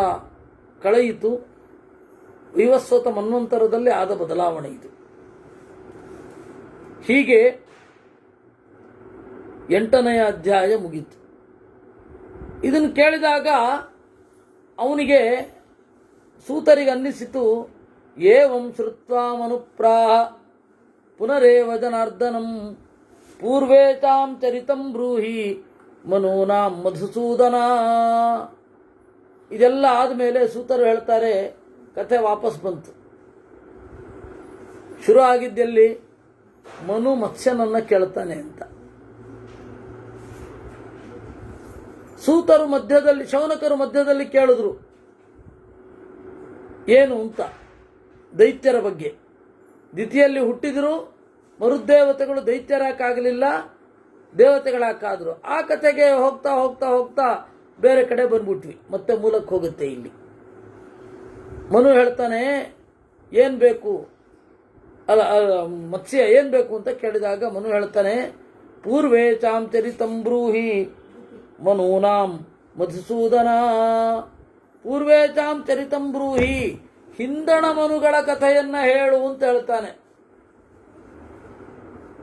ಕಳೆಯಿತು. ವೈವಸ್ವತ ಮನ್ವಂತರದಲ್ಲಿ ಆದ ಬದಲಾವಣೆ ಇದು. ಹೀಗೆ 8ನೆಯ ಅಧ್ಯಾಯ ಮುಗೀತು. ಇದನ್ನು ಕೇಳಿದಾಗ ಅವನಿಗೆ ಸೂತರಿಗೆ ಅನ್ನಿಸಿತು, ಏವಂ ಶ್ರುತ್ವಾ ಮನುಪ್ರಾಹ ಪುನರೇವ ಜನಾರ್ದನಂ ಪೂರ್ವೇತಾಂ ಚರಿತಂ ಬ್ರೂಹಿ ಮನೂನಾಂ ಮಧುಸೂದನ. ಇದೆಲ್ಲ ಆದಮೇಲೆ ಸೂತರು ಹೇಳ್ತಾರೆ, ಕಥೆ ವಾಪಸ್ ಬಂತು. ಶುರು ಆಗಿದ್ದೆಲ್ಲಿ? ಮನು ಮತ್ಸ್ಯನನ್ನ ಕೇಳ್ತಾನೆ ಅಂತ. ಸೂತರು ಮಧ್ಯದಲ್ಲಿ, ಶೌನಕರು ಮಧ್ಯದಲ್ಲಿ ಕೇಳಿದ್ರು ಏನು ಅಂತ, ದೈತ್ಯರ ಬಗ್ಗೆ. ದ್ವಿತೀಯಲ್ಲಿ ಹುಟ್ಟಿದ್ರು ಮರುದೇವತೆಗಳು ದೈತ್ಯರಾಕಾಗಲಿಲ್ಲ, ದೇವತೆಗಳಾಕಾದ್ರು. ಆ ಕಥೆಗೆ ಹೋಗ್ತಾ ಹೋಗ್ತಾ ಹೋಗ್ತಾ ಬೇರೆ ಕಡೆ ಬಂದ್ಬಿಟ್ವಿ, ಮತ್ತೆ ಮೂಲಕ್ಕೆ ಹೋಗುತ್ತೆ. ಇಲ್ಲಿ ಮನು ಹೇಳ್ತಾನೆ, ಏನು ಬೇಕು, ಅಲ್ಲ ಮತ್ಸ್ಯ ಏನು ಬೇಕು ಅಂತ ಕೇಳಿದಾಗ ಮನು ಹೇಳ್ತಾನೆ, ಪೂರ್ವೇ ಚಾಂ ಚರಿತಂ ಬ್ರೂಹಿ ಮನೂನಾಂ ಮಧುಸೂದನ. ಪೂರ್ವೇ ಚಾಂ ಚರಿತಂ ಬ್ರೂಹಿ, ಹಿಂದಣ ಮನುಗಳ ಕಥೆಯನ್ನ ಹೇಳು ಅಂತ ಹೇಳ್ತಾನೆ.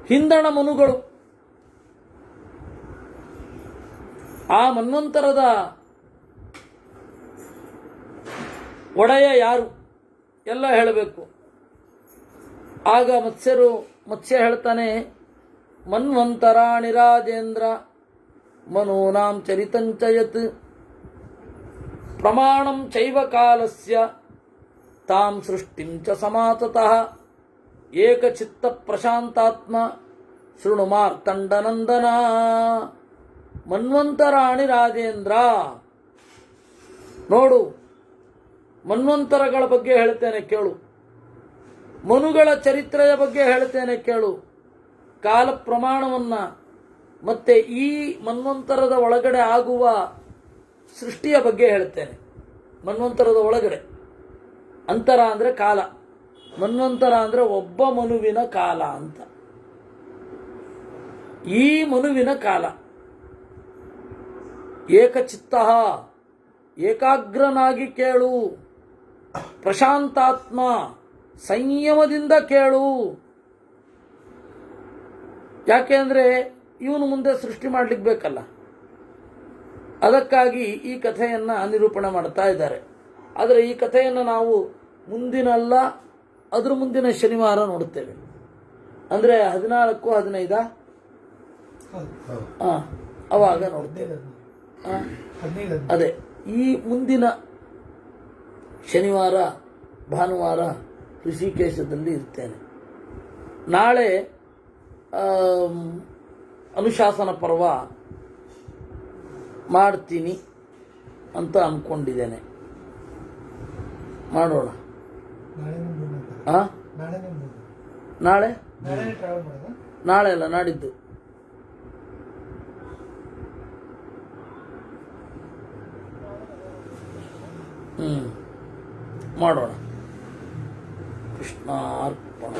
ಹಿಂದಣ ಮನುಗಳು ಆ ಮನ್ವಂತರದ ಒಡೆಯ ಯಾರು ಎಲ್ಲ ಹೇಳಬೇಕು. ಆಗ ಮತ್ಸ್ಯ ಹೇಳ್ತಾನೆ, ಮನ್ವಂತರಾಣಿ ರಾಜೇಂದ್ರ ಮನೂನಾಂ ಚರಿತಂಚಯತ್ ಪ್ರಮಾಣಂ ಚೈವ ಕಾಲಸ್ಯ ತಾಂ ಸೃಷ್ಟಿಂ ಚ ಸಮಾತತಃ ಏಕಚಿತ್ತ ಪ್ರಶಾಂತಾತ್ಮ ಶೃಣು ಮಾರ್ತಂಡನಂದನ. ಮನ್ವಂತರಾಣಿ ರಾಜೇಂದ್ರ, ನೋಡು ಮನ್ವಂತರಗಳ ಬಗ್ಗೆ ಹೇಳ್ತೇನೆ ಕೇಳು, ಮನುಗಳ ಚರಿತ್ರೆಯ ಬಗ್ಗೆ ಹೇಳ್ತೇನೆ ಕೇಳು, ಕಾಲ ಪ್ರಮಾಣವನ್ನು ಮತ್ತೆ ಈ ಮನ್ವಂತರದ ಒಳಗಡೆ ಆಗುವ ಸೃಷ್ಟಿಯ ಬಗ್ಗೆ ಹೇಳ್ತೇನೆ. ಮನ್ವಂತರದ ಒಳಗಡೆ, ಅಂತರ ಅಂದರೆ ಕಾಲ, ಮನ್ವಂತರ ಅಂದರೆ ಒಬ್ಬ ಮನುವಿನ ಕಾಲ ಅಂತ. ಈ ಮನುವಿನ ಕಾಲ ಏಕಚಿತ್ತ, ಏಕಾಗ್ರನಾಗಿ ಕೇಳು, ಪ್ರಶಾಂತಾತ್ಮ, ಸಂಯಮದಿಂದ ಕೇಳು. ಯಾಕೆ ಅಂದರೆ ಇವನು ಮುಂದೆ ಸೃಷ್ಟಿ ಮಾಡಲಿಕ್ಕೆ ಬೇಕಲ್ಲ, ಅದಕ್ಕಾಗಿ ಈ ಕಥೆಯನ್ನು ನಿರೂಪಣೆ ಮಾಡ್ತಾ ಇದ್ದಾರೆ. ಆದರೆ ಈ ಕಥೆಯನ್ನು ನಾವು ಮುಂದಿನಲ್ಲ, ಅದ್ರ ಮುಂದಿನ ಶನಿವಾರ ನೋಡುತ್ತೇವೆ. ಅಂದರೆ 14-15 ಅವಾಗ ನೋಡ್ತೇವೆ. ಅದೇ ಈ ಮುಂದಿನ ಶನಿವಾರ ಭಾನುವಾರ ಋಷಿಕೇಶದಲ್ಲಿ ಇರ್ತೇನೆ. ನಾಳೆ ಅನುಶಾಸನ ಪರ್ವ ಮಾಡ್ತೀನಿ ಅಂತ ಅಂದ್ಕೊಂಡಿದ್ದೇನೆ. ಮಾಡೋಣ. ನಾಳೆ ನಾಳೆ ಅಲ್ಲ, ನಾಡಿದ್ದು. ಮಾಡೋಣ. ಕೃಷ್ಣಾರ್ಪಣ.